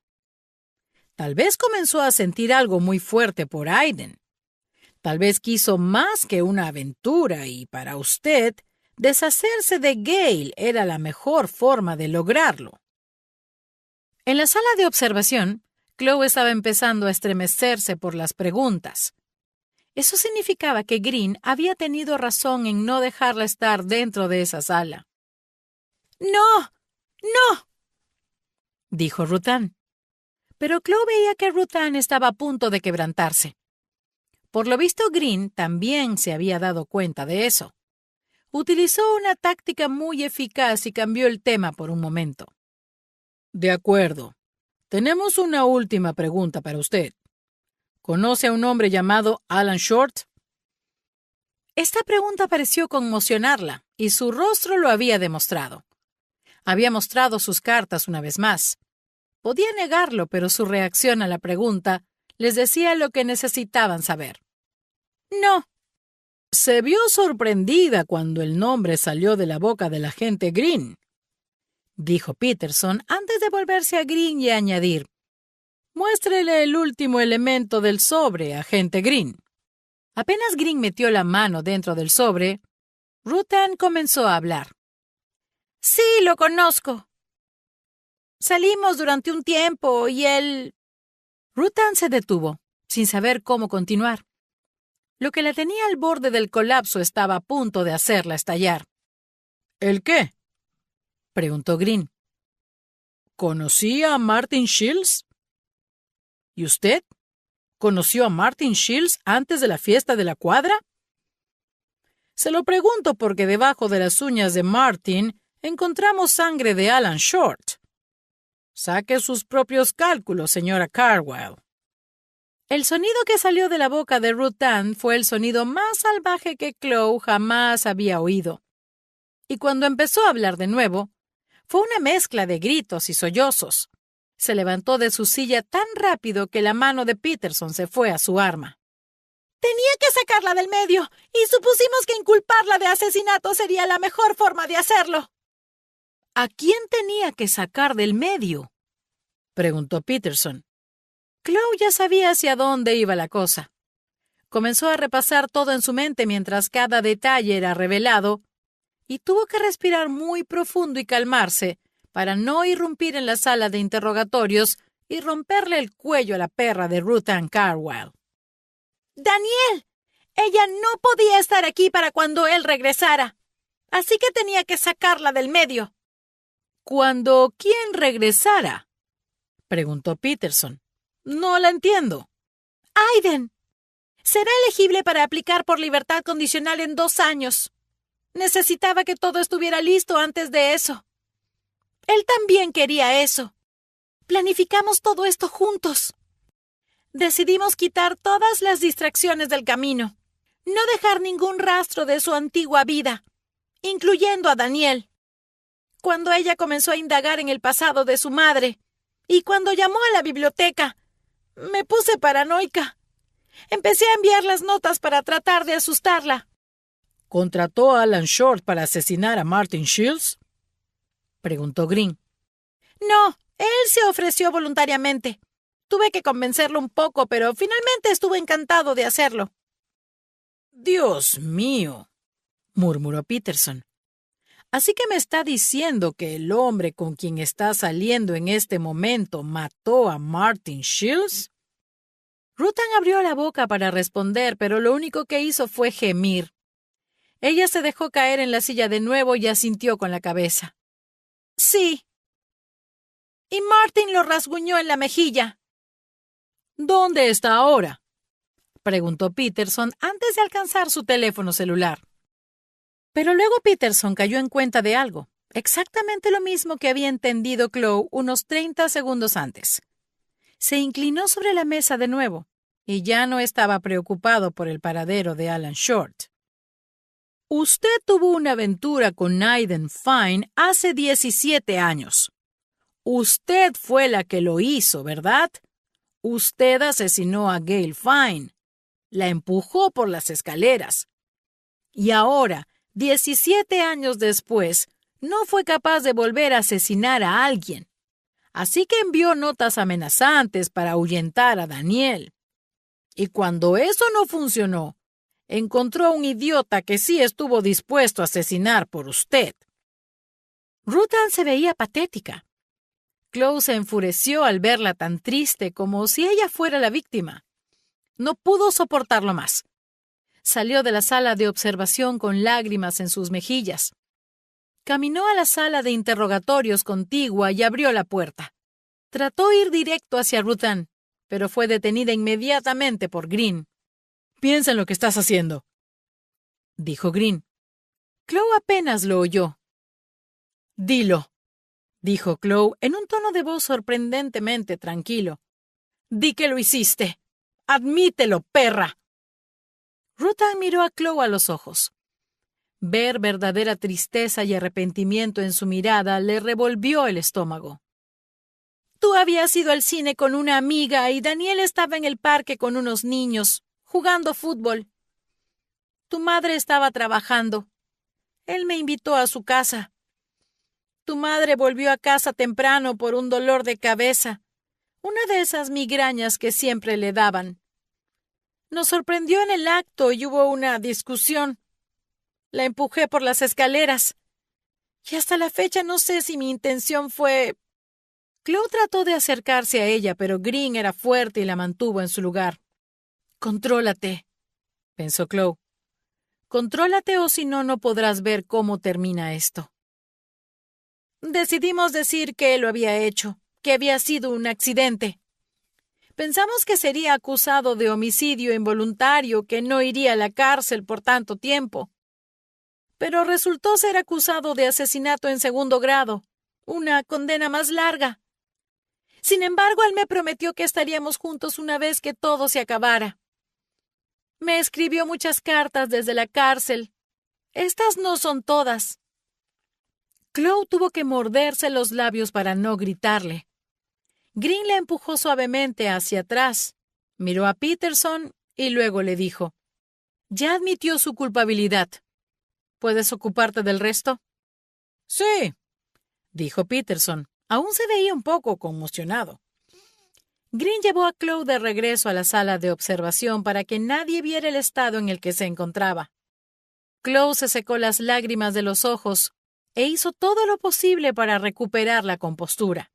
Speaker 2: Tal vez comenzó a sentir algo muy fuerte por Aiden. Tal vez quiso más que una aventura y para usted, deshacerse de Gail era la mejor forma de lograrlo.
Speaker 1: En la sala de observación, Chloe estaba empezando a estremecerse por las preguntas. Eso significaba que Green había tenido razón en no dejarla estar dentro de esa sala.
Speaker 3: ¡No! ¡No!,
Speaker 1: dijo Ruth Ann. Pero Chloe veía que Ruth Ann estaba a punto de quebrantarse. Por lo visto, Green también se había dado cuenta de eso. Utilizó una táctica muy eficaz y cambió el tema por un momento.
Speaker 2: De acuerdo. Tenemos una última pregunta para usted. ¿Conoce a un hombre llamado Alan Short?
Speaker 1: Esta pregunta pareció conmocionarla, y su rostro lo había demostrado. Había mostrado sus cartas una vez más. Podía negarlo, pero su reacción a la pregunta les decía lo que necesitaban saber.
Speaker 3: No.
Speaker 2: Se vio sorprendida cuando el nombre salió de la boca del agente Green, dijo Peterson antes de volverse a Green y añadir, muéstrele el último elemento del sobre, agente Green.
Speaker 1: Apenas Green metió la mano dentro del sobre, Ruth Ann comenzó a hablar.
Speaker 3: Sí, lo conozco. Salimos durante un tiempo y él...
Speaker 1: Ruth Ann se detuvo, sin saber cómo continuar. Lo que la tenía al borde del colapso estaba a punto de hacerla estallar.
Speaker 2: ¿El qué?,
Speaker 1: preguntó Green.
Speaker 2: ¿Conocía a Martin Shields? ¿Y usted? ¿Conoció a Martin Shields antes de la fiesta de la cuadra? Se lo pregunto porque debajo de las uñas de Martin encontramos sangre de Alan Short. Saque sus propios cálculos, señora Carwell.
Speaker 1: El sonido que salió de la boca de Ruth Ann fue el sonido más salvaje que Chloe jamás había oído. Y cuando empezó a hablar de nuevo, fue una mezcla de gritos y sollozos. Se levantó de su silla tan rápido que la mano de Peterson se fue a su arma.
Speaker 3: Tenía que sacarla del medio, y supusimos que inculparla de asesinato sería la mejor forma de hacerlo.
Speaker 1: ¿A quién tenía que sacar del medio?, preguntó Peterson. Chloe ya sabía hacia dónde iba la cosa. Comenzó a repasar todo en su mente mientras cada detalle era revelado, y tuvo que respirar muy profundo y calmarse para no irrumpir en la sala de interrogatorios y romperle el cuello a la perra de Ruth Ann Carwell.
Speaker 3: ¡Daniel! Ella no podía estar aquí para cuando él regresara, así que tenía que sacarla del medio.
Speaker 2: ¿Cuándo quién regresara?, preguntó Peterson. No la entiendo.
Speaker 3: Aiden. Será elegible para aplicar por libertad condicional en 2 años. Necesitaba que todo estuviera listo antes de eso. Él también quería eso. Planificamos todo esto juntos. Decidimos quitar todas las distracciones del camino. No dejar ningún rastro de su antigua vida, incluyendo a Daniel. Cuando ella comenzó a indagar en el pasado de su madre y cuando llamó a la biblioteca, me puse paranoica. Empecé a enviar las notas para tratar de asustarla.
Speaker 2: ¿Contrató a Alan Short para asesinar a Martin Shields?, preguntó Green.
Speaker 3: No, él se ofreció voluntariamente. Tuve que convencerlo un poco, pero finalmente estuvo encantado de hacerlo.
Speaker 2: Dios mío, murmuró Peterson. Así que me está diciendo que el hombre con quien está saliendo en este momento mató a Martin Shields. Ruth Ann abrió la boca para responder, pero lo único que hizo fue gemir. Ella se dejó caer en la silla de nuevo y asintió con la cabeza.
Speaker 3: Sí. Y Martin lo rasguñó en la mejilla.
Speaker 2: ¿Dónde está ahora?, preguntó Peterson antes de alcanzar su teléfono celular. Pero luego Peterson cayó en cuenta de algo, exactamente lo mismo que había entendido Chloe unos 30 segundos antes. Se inclinó sobre la mesa de nuevo y ya no estaba preocupado por el paradero de Alan Short. Usted tuvo una aventura con Aiden Fine hace 17 años. Usted fue la que lo hizo, ¿verdad? Usted asesinó a Gail Fine. La empujó por las escaleras. Y ahora, 17 años después, no fue capaz de volver a asesinar a alguien. Así que envió notas amenazantes para ahuyentar a Daniel. Y cuando eso no funcionó, encontró a un idiota que sí estuvo dispuesto a asesinar por usted. Ruth Ann se veía patética. Chloe se enfureció al verla tan triste como si ella fuera la víctima. No pudo soportarlo más. Salió de la sala de observación con lágrimas en sus mejillas. Caminó a la sala de interrogatorios contigua y abrió la puerta. Trató de ir directo hacia Ruth Ann, pero fue detenida inmediatamente por Green. «Piensa en lo que estás haciendo», dijo Green. Chloe apenas lo oyó. «Dilo», dijo Chloe en un tono de voz sorprendentemente tranquilo. «Di que lo hiciste. Admítelo, perra». Ruth Ann miró a Chloe a los ojos. Ver verdadera tristeza y arrepentimiento en su mirada le revolvió el estómago.
Speaker 3: Tú habías ido al cine con una amiga y Daniel estaba en el parque con unos niños, jugando fútbol. Tu madre estaba trabajando. Él me invitó a su casa. Tu madre volvió a casa temprano por un dolor de cabeza, una de esas migrañas que siempre le daban. Nos sorprendió en el acto y hubo una discusión. La empujé por las escaleras. Y hasta la fecha no sé si mi intención fue... Chloe trató de acercarse a ella, pero Green era fuerte y la mantuvo en su lugar. «Contrólate», pensó Chloe. «Contrólate o si no, no podrás ver cómo termina esto». Decidimos decir que él lo había hecho, que había sido un accidente. Pensamos que sería acusado de homicidio involuntario, que no iría a la cárcel por tanto tiempo. Pero resultó ser acusado de asesinato en segundo grado, una condena más larga. Sin embargo, él me prometió que estaríamos juntos una vez que todo se acabara. Me escribió muchas cartas desde la cárcel. Estas no son todas.
Speaker 2: Chloe tuvo que morderse los labios para no gritarle. Green la empujó suavemente hacia atrás, miró a Peterson y luego le dijo: «Ya admitió su culpabilidad. ¿Puedes ocuparte del resto?» «Sí», dijo Peterson. Aún se veía un poco conmocionado. Green llevó a Chloe de regreso a la sala de observación para que nadie viera el estado en el que se encontraba. Chloe se secó las lágrimas de los ojos e hizo todo lo posible para recuperar la compostura.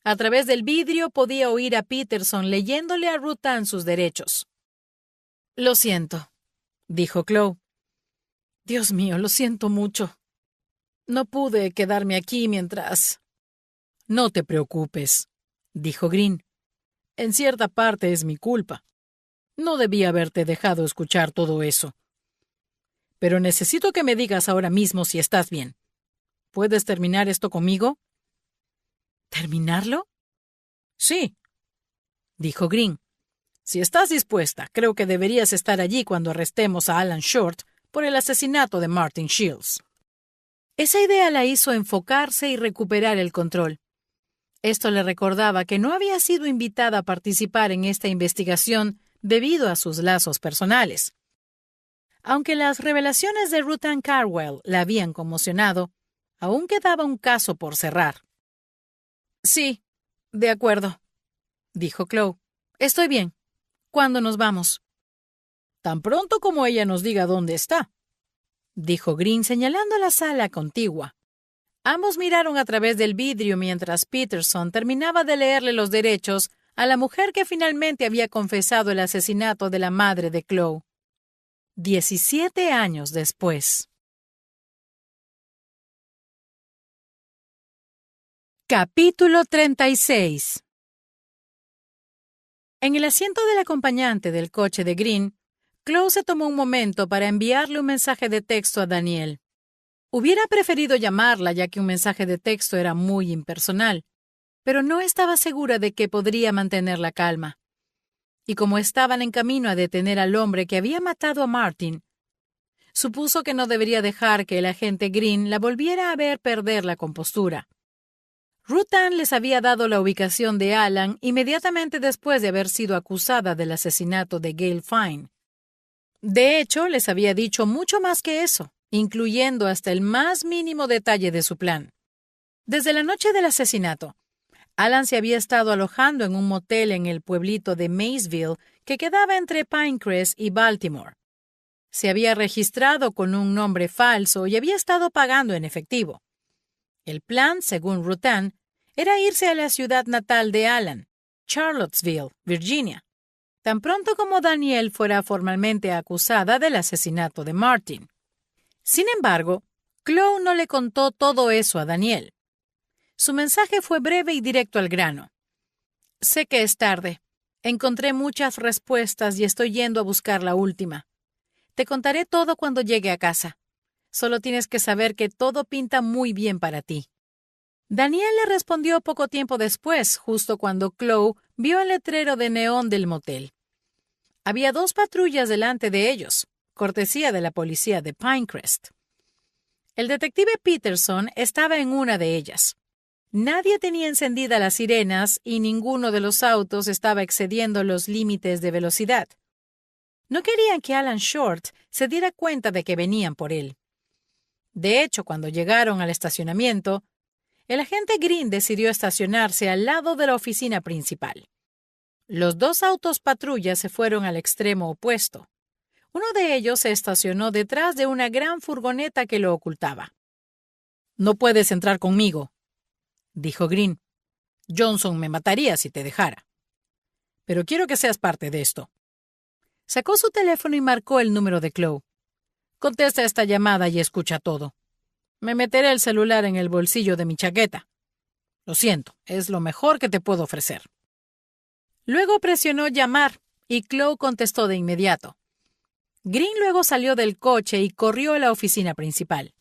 Speaker 2: A través del vidrio podía oír a Peterson leyéndole a Ruth Ann sus derechos. «Lo siento», dijo Chloe. «Dios mío, lo siento mucho. No pude quedarme aquí mientras...» «No te preocupes», dijo Green. «En cierta parte es mi culpa. No debí haberte dejado escuchar todo eso. Pero necesito que me digas ahora mismo si estás bien. ¿Puedes terminar esto conmigo?» «¿Terminarlo?» «Sí», dijo Green. Si estás dispuesta, creo que deberías estar allí cuando arrestemos a Alan Short por el asesinato de Martin Shields.
Speaker 1: Esa idea la hizo enfocarse y recuperar el control. Esto le recordaba que no había sido invitada a participar en esta investigación debido a sus lazos personales. Aunque las revelaciones de Ruth Ann Carwell la habían conmocionado, aún quedaba un caso por cerrar.
Speaker 3: Sí, de acuerdo,
Speaker 1: dijo Chloe. Estoy bien. ¿Cuándo nos vamos?
Speaker 2: Tan pronto como ella nos diga dónde está,
Speaker 1: dijo Green señalando la sala contigua. Ambos miraron a través del vidrio mientras Peterson terminaba de leerle los derechos a la mujer que finalmente había confesado el asesinato de la madre de Chloe. 17 años después. Capítulo 36. En el asiento del acompañante del coche de Green, Chloe se tomó un momento para enviarle un mensaje de texto a Danielle. Hubiera preferido llamarla ya que un mensaje de texto era muy impersonal, pero no estaba segura de que podría mantener la calma. Y como estaban en camino a detener al hombre que había matado a Martin, supuso que no debería dejar que el agente Green la volviera a ver perder la compostura. Ruth Ann les había dado la ubicación de Alan inmediatamente después de haber sido acusada del asesinato de Gail Fine. De hecho, les había dicho mucho más que eso, incluyendo hasta el más mínimo detalle de su plan. Desde la noche del asesinato, Alan se había estado alojando en un motel en el pueblito de Maysville que quedaba entre Pinecrest y Baltimore. Se había registrado con un nombre falso y había estado pagando en efectivo. El plan, según Ruth Ann, era irse a la ciudad natal de Alan, Charlottesville, Virginia, tan pronto como Danielle fuera formalmente acusada del asesinato de Martin. Sin embargo, Chloe no le contó todo eso a Danielle. Su mensaje fue breve y directo al grano. Sé que es tarde. Encontré muchas respuestas y estoy yendo a buscar la última. Te contaré todo cuando llegue a casa. Solo tienes que saber que todo pinta muy bien para ti. Danielle le respondió poco tiempo después, justo cuando Chloe vio el letrero de neón del motel. Había 2 patrullas delante de ellos, cortesía de la policía de Pinecrest. El detective Peterson estaba en una de ellas. Nadie tenía encendidas las sirenas y ninguno de los autos estaba excediendo los límites de velocidad. No querían que Alan Short se diera cuenta de que venían por él. De hecho, cuando llegaron al estacionamiento, el agente Green decidió estacionarse al lado de la oficina principal. Los 2 autos patrulla se fueron al extremo opuesto. Uno de ellos se estacionó detrás de una gran furgoneta que lo ocultaba. «No puedes entrar conmigo», dijo Green. «Johnson me mataría si te dejara. Pero quiero que seas parte de esto». Sacó su teléfono y marcó el número de Chloe. «Contesta esta llamada y escucha todo. Me meteré el celular en el bolsillo de mi chaqueta. Lo siento, es lo mejor que te puedo ofrecer». Luego presionó llamar y Chloe contestó de inmediato. Green luego salió del coche y corrió a la oficina principal.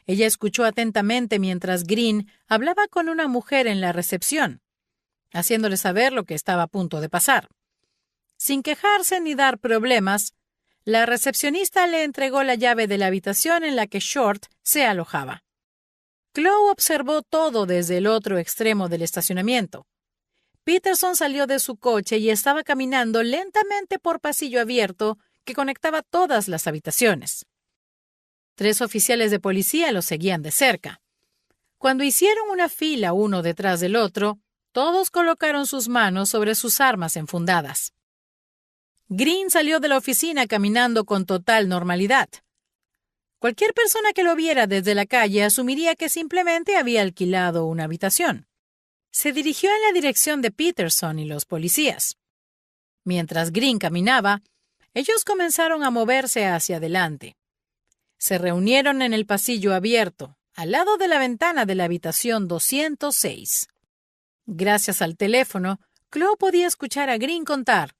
Speaker 1: Ella escuchó atentamente mientras Green hablaba con una mujer en la recepción, haciéndole saber lo que estaba a punto de pasar. Sin quejarse ni dar problemas, la recepcionista le entregó la llave de la habitación en la que Short se alojaba. Chloe observó todo desde el otro extremo del estacionamiento. Peterson salió de su coche y estaba caminando lentamente por pasillo abierto que conectaba todas las habitaciones. 3 oficiales de policía lo seguían de cerca. Cuando hicieron una fila uno detrás del otro, todos colocaron sus manos sobre sus armas enfundadas. Green salió de la oficina caminando con total normalidad. Cualquier persona que lo viera desde la calle asumiría que simplemente había alquilado una habitación. Se dirigió en la dirección de Peterson y los policías. Mientras Green caminaba, ellos comenzaron a moverse hacia adelante. Se reunieron en el pasillo abierto, al lado de la ventana de la habitación 206. Gracias al teléfono, Chloe podía escuchar a Green contar: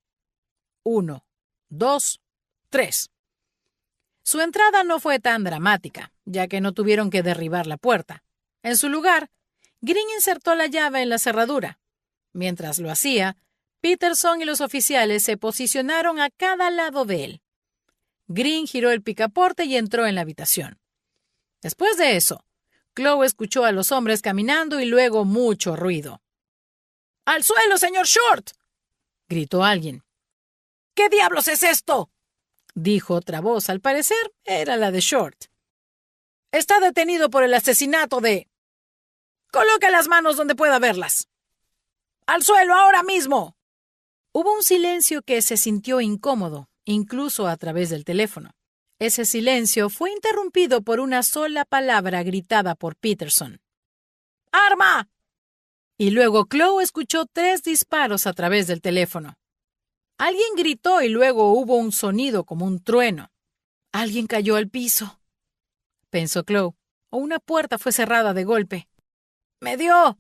Speaker 1: 1, 2, 3. Su entrada no fue tan dramática, ya que no tuvieron que derribar la puerta. En su lugar, Green insertó la llave en la cerradura. Mientras lo hacía, Peterson y los oficiales se posicionaron a cada lado de él. Green giró el picaporte y entró en la habitación. Después de eso, Chloe escuchó a los hombres caminando y luego mucho ruido.
Speaker 2: ¡Al suelo, señor Short!,
Speaker 1: gritó alguien.
Speaker 2: ¿Qué diablos es esto?,
Speaker 1: dijo otra voz. Al parecer era la de Short.
Speaker 2: Está detenido por el asesinato de... Coloca las manos donde pueda verlas. ¡Al suelo ahora mismo!
Speaker 1: Hubo un silencio que se sintió incómodo, incluso a través del teléfono. Ese silencio fue interrumpido por una sola palabra gritada por Peterson.
Speaker 2: ¡Arma!
Speaker 1: Y luego Chloe escuchó 3 disparos a través del teléfono. Alguien gritó y luego hubo un sonido como un trueno. Alguien cayó al piso, pensó Chloe, o una puerta fue cerrada de golpe.
Speaker 2: ¡Me dio!,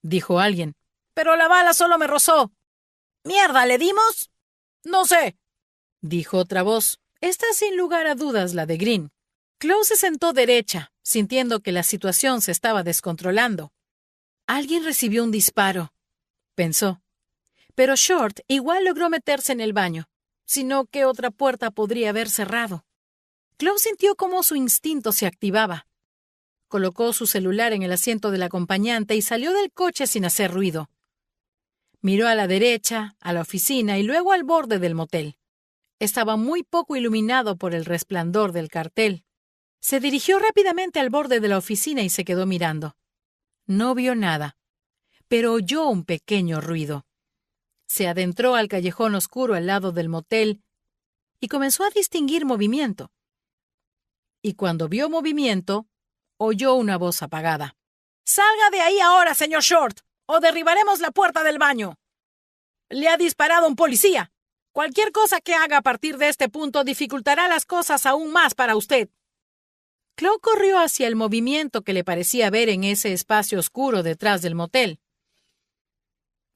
Speaker 1: dijo alguien.
Speaker 2: Pero la bala solo me rozó. ¿Mierda, le dimos? No sé,
Speaker 1: dijo otra voz. Esta sin lugar a dudas la de Green. Chloe se sentó derecha, sintiendo que la situación se estaba descontrolando. Alguien recibió un disparo, pensó. Pero Short igual logró meterse en el baño, sino que otra puerta podría haber cerrado. Chloe sintió cómo su instinto se activaba. Colocó su celular en el asiento del acompañante y salió del coche sin hacer ruido. Miró a la derecha, a la oficina y luego al borde del motel. Estaba muy poco iluminado por el resplandor del cartel. Se dirigió rápidamente al borde de la oficina y se quedó mirando. No vio nada, pero oyó un pequeño ruido. Se adentró al callejón oscuro al lado del motel y comenzó a distinguir movimiento. Y cuando vio movimiento, oyó una voz apagada.
Speaker 2: ¡Salga de ahí ahora, señor Short, o derribaremos la puerta del baño! Le ha disparado un policía. Cualquier cosa que haga a partir de este punto dificultará las cosas aún más para usted.
Speaker 1: Chloe corrió hacia el movimiento que le parecía ver en ese espacio oscuro detrás del motel.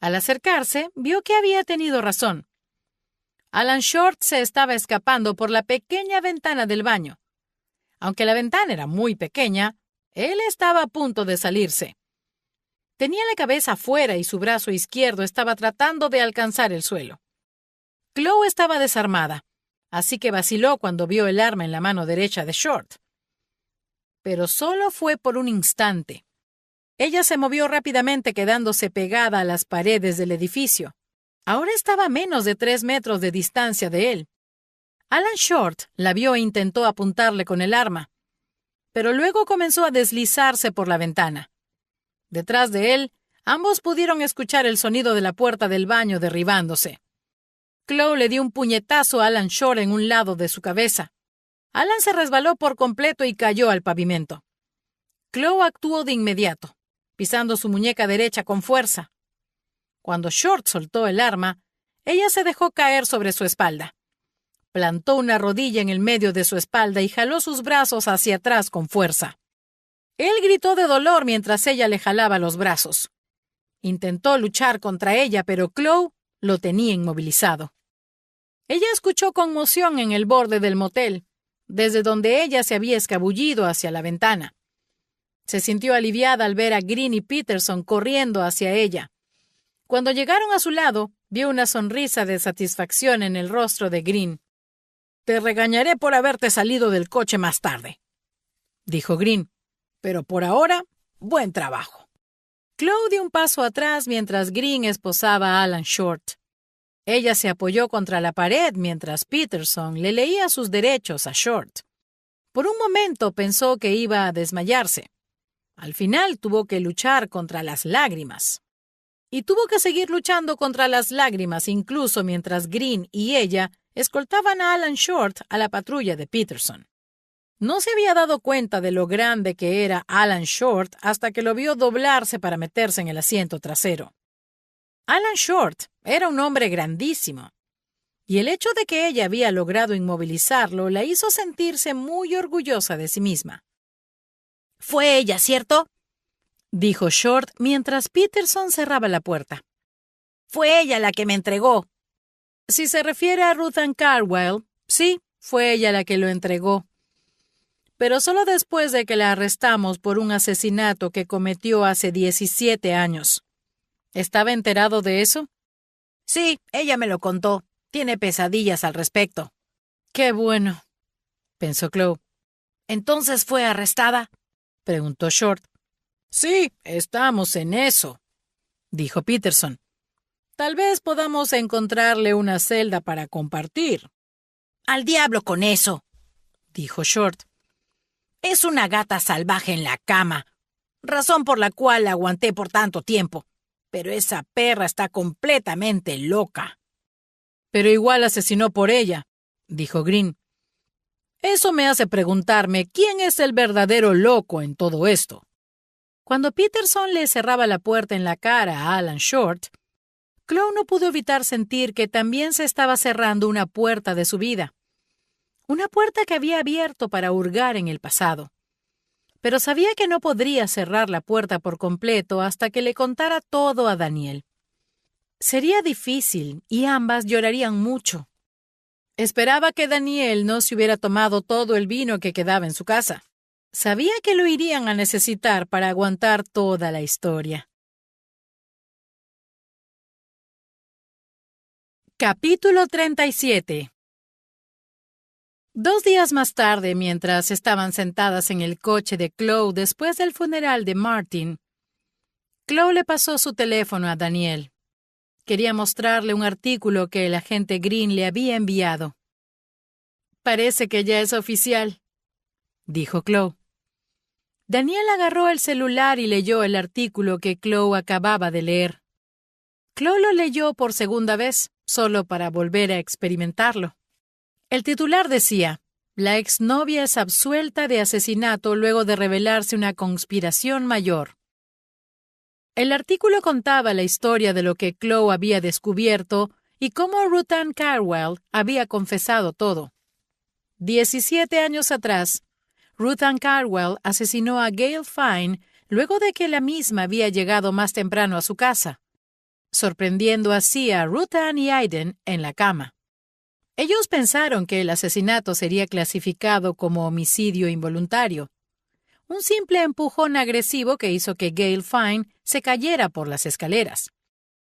Speaker 1: Al acercarse, vio que había tenido razón. Alan Short se estaba escapando por la pequeña ventana del baño. Aunque la ventana era muy pequeña, él estaba a punto de salirse. Tenía la cabeza afuera y su brazo izquierdo estaba tratando de alcanzar el suelo. Chloe estaba desarmada, así que vaciló cuando vio el arma en la mano derecha de Short. Pero solo fue por un instante. Ella se movió rápidamente quedándose pegada a las paredes del edificio. Ahora estaba a menos de 3 metros de distancia de él. Alan Short la vio e intentó apuntarle con el arma, pero luego comenzó a deslizarse por la ventana. Detrás de él, ambos pudieron escuchar el sonido de la puerta del baño derribándose. Chloe le dio un puñetazo a Alan Short en un lado de su cabeza. Alan se resbaló por completo y cayó al pavimento. Chloe actuó de inmediato, pisando su muñeca derecha con fuerza. Cuando Short soltó el arma, ella se dejó caer sobre su espalda. Plantó una rodilla en el medio de su espalda y jaló sus brazos hacia atrás con fuerza. Él gritó de dolor mientras ella le jalaba los brazos. Intentó luchar contra ella, pero Chloe lo tenía inmovilizado. Ella escuchó conmoción en el borde del motel, desde donde ella se había escabullido hacia la ventana. Se sintió aliviada al ver a Green y Peterson corriendo hacia ella. Cuando llegaron a su lado, vio una sonrisa de satisfacción en el rostro de Green.
Speaker 2: «Te regañaré por haberte salido del coche más tarde», dijo Green. «Pero por ahora, buen trabajo».
Speaker 1: Chloe dio un paso atrás mientras Green esposaba a Alan Short. Ella se apoyó contra la pared mientras Peterson le leía sus derechos a Short. Por un momento pensó que iba a desmayarse. Al final tuvo que luchar contra las lágrimas. Y tuvo que seguir luchando contra las lágrimas incluso mientras Green y ella escoltaban a Alan Short a la patrulla de Peterson. No se había dado cuenta de lo grande que era Alan Short hasta que lo vio doblarse para meterse en el asiento trasero. Alan Short era un hombre grandísimo, y el hecho de que ella había logrado inmovilizarlo la hizo sentirse muy orgullosa de sí misma.
Speaker 3: «Fue ella, ¿cierto?»,
Speaker 1: dijo Short mientras Peterson cerraba la puerta.
Speaker 3: «Fue ella la que me entregó».
Speaker 1: Si se refiere a Ruth Ann Carwell, sí, fue ella la que lo entregó. Pero solo después de que la arrestamos por un asesinato que cometió hace 17 años. ¿Estaba enterado de eso?
Speaker 2: Sí, ella me lo contó. Tiene pesadillas al respecto.
Speaker 1: Qué bueno, pensó Chloe.
Speaker 2: ¿Entonces fue arrestada?
Speaker 1: Preguntó Short.
Speaker 2: Sí, estamos en eso,
Speaker 1: dijo Peterson. Tal vez podamos encontrarle una celda para compartir.
Speaker 2: Al diablo con eso,
Speaker 1: dijo Short.
Speaker 2: Es una gata salvaje en la cama, razón por la cual la aguanté por tanto tiempo. Pero esa perra está completamente loca.
Speaker 1: Pero igual asesinó por ella, dijo Green. Eso me hace preguntarme quién es el verdadero loco en todo esto. Cuando Peterson le cerraba la puerta en la cara a Alan Short, Chloe no pudo evitar sentir que también se estaba cerrando una puerta de su vida. Una puerta que había abierto para hurgar en el pasado. Pero sabía que no podría cerrar la puerta por completo hasta que le contara todo a Daniel. Sería difícil y ambas llorarían mucho. Esperaba que Daniel no se hubiera tomado todo el vino que quedaba en su casa. Sabía que lo irían a necesitar para aguantar toda la historia. Capítulo 37. 2 días más tarde, mientras estaban sentadas en el coche de Chloe después del funeral de Martin, Chloe le pasó su teléfono a Daniel. Quería mostrarle un artículo que el agente Green le había enviado. «Parece que ya es oficial», dijo Chloe. Daniel agarró el celular y leyó el artículo que Chloe acababa de leer. Chloe lo leyó por segunda vez, solo para volver a experimentarlo. El titular decía, «La exnovia es absuelta de asesinato luego de revelarse una conspiración mayor». El artículo contaba la historia de lo que Chloe había descubierto y cómo Ruth Ann Carwell había confesado todo. 17 años atrás, Ruth Ann Carwell asesinó a Gail Fine luego de que la misma había llegado más temprano a su casa, sorprendiendo así a Ruth Ann y Aiden en la cama. Ellos pensaron que el asesinato sería clasificado como homicidio involuntario, un simple empujón agresivo que hizo que Gail Fine se cayera por las escaleras.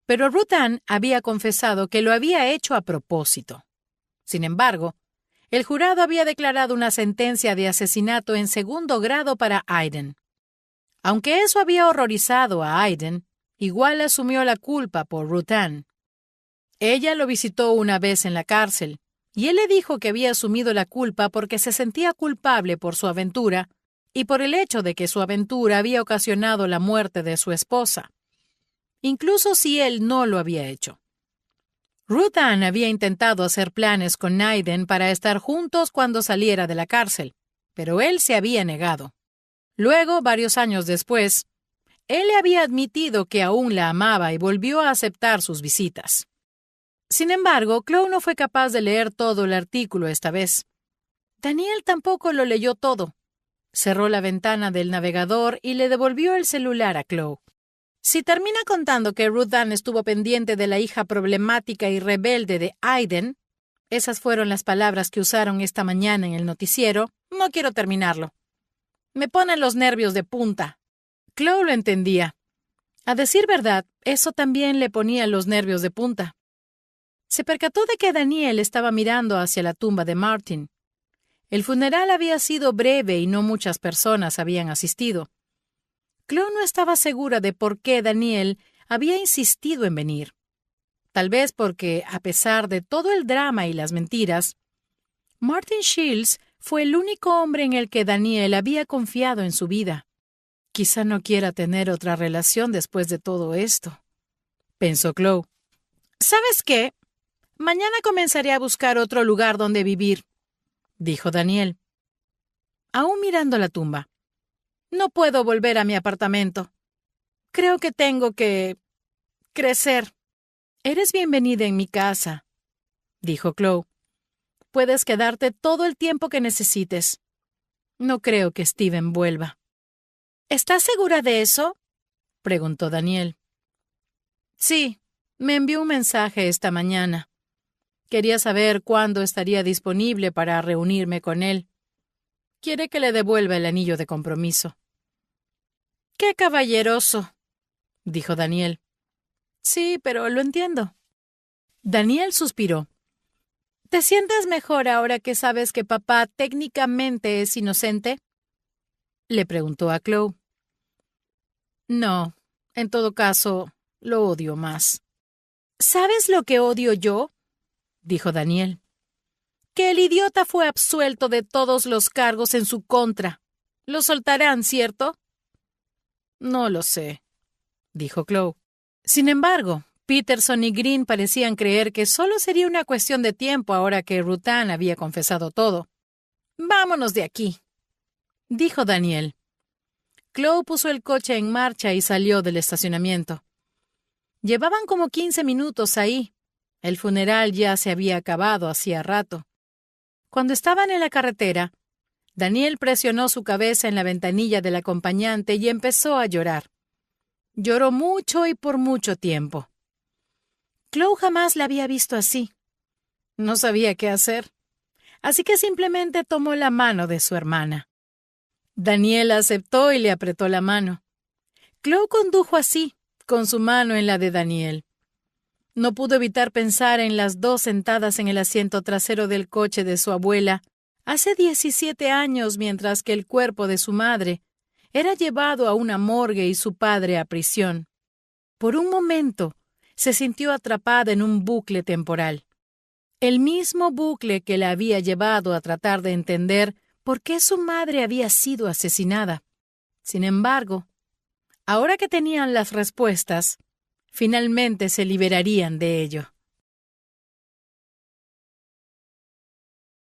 Speaker 1: Pero Ruth Ann había confesado que lo había hecho a propósito. Sin embargo, el jurado había declarado una sentencia de asesinato en segundo grado para Aiden. Aunque eso había horrorizado a Aiden, igual asumió la culpa por Ruth Ann. Ella lo visitó una vez en la cárcel, y él le dijo que había asumido la culpa porque se sentía culpable por su aventura y por el hecho de que su aventura había ocasionado la muerte de su esposa, incluso si él no lo había hecho. Ruth Ann había intentado hacer planes con Aiden para estar juntos cuando saliera de la cárcel, pero él se había negado. Luego, varios años después, él le había admitido que aún la amaba y volvió a aceptar sus visitas. Sin embargo, Chloe no fue capaz de leer todo el artículo esta vez. Daniel tampoco lo leyó todo. Cerró la ventana del navegador y le devolvió el celular a Chloe. Si termina contando que Ruth Ann estuvo pendiente de la hija problemática y rebelde de Aiden, esas fueron las palabras que usaron esta mañana en el noticiero, no quiero terminarlo. Me ponen los nervios de punta. Chloe lo entendía. A decir verdad, eso también le ponía los nervios de punta. Se percató de que Daniel estaba mirando hacia la tumba de Martin. El funeral había sido breve y no muchas personas habían asistido. Chloe no estaba segura de por qué Daniel había insistido en venir. Tal vez porque, a pesar de todo el drama y las mentiras, Martin Shields fue el único hombre en el que Daniel había confiado en su vida. Quizá no quiera tener otra relación después de todo esto, pensó Chloe. ¿Sabes qué? Mañana comenzaré a buscar otro lugar donde vivir, dijo Daniel, aún mirando la tumba. No puedo volver a mi apartamento. Creo que tengo que crecer. Eres bienvenida en mi casa, dijo Chloe. Puedes quedarte todo el tiempo que necesites. No creo que Steven vuelva. ¿Estás segura de eso?, preguntó Daniel. Sí, me envió un mensaje esta mañana. Quería saber cuándo estaría disponible para reunirme con él. Quiere que le devuelva el anillo de compromiso. ¡Qué caballeroso!, dijo Daniel. Sí, pero lo entiendo. Daniel suspiró. ¿Te sientes mejor ahora que sabes que papá técnicamente es inocente? Le preguntó a Chloe. No, en todo caso, lo odio más. ¿Sabes lo que odio yo?, dijo Daniel. Que el idiota fue absuelto de todos los cargos en su contra. Lo soltarán, ¿cierto? No lo sé, dijo Chloe. Sin embargo, Peterson y Green parecían creer que solo sería una cuestión de tiempo ahora que Rutan había confesado todo. Vámonos de aquí, dijo Daniel. Chloe puso el coche en marcha y salió del estacionamiento. Llevaban como 15 minutos ahí. El funeral ya se había acabado hacía rato. Cuando estaban en la carretera, Daniel presionó su cabeza en la ventanilla del acompañante y empezó a llorar. Lloró mucho y por mucho tiempo. Chloe jamás la había visto así. No sabía qué hacer, así que simplemente tomó la mano de su hermana. Daniel aceptó y le apretó la mano. Chloe condujo así, con su mano en la de Daniel. No pudo evitar pensar en las dos sentadas en el asiento trasero del coche de su abuela hace 17 años, mientras que el cuerpo de su madre era llevado a una morgue y su padre a prisión. Por un momento, se sintió atrapada en un bucle temporal. El mismo bucle que la había llevado a tratar de entender por qué su madre había sido asesinada. Sin embargo, ahora que tenían las respuestas, finalmente se liberarían de ello.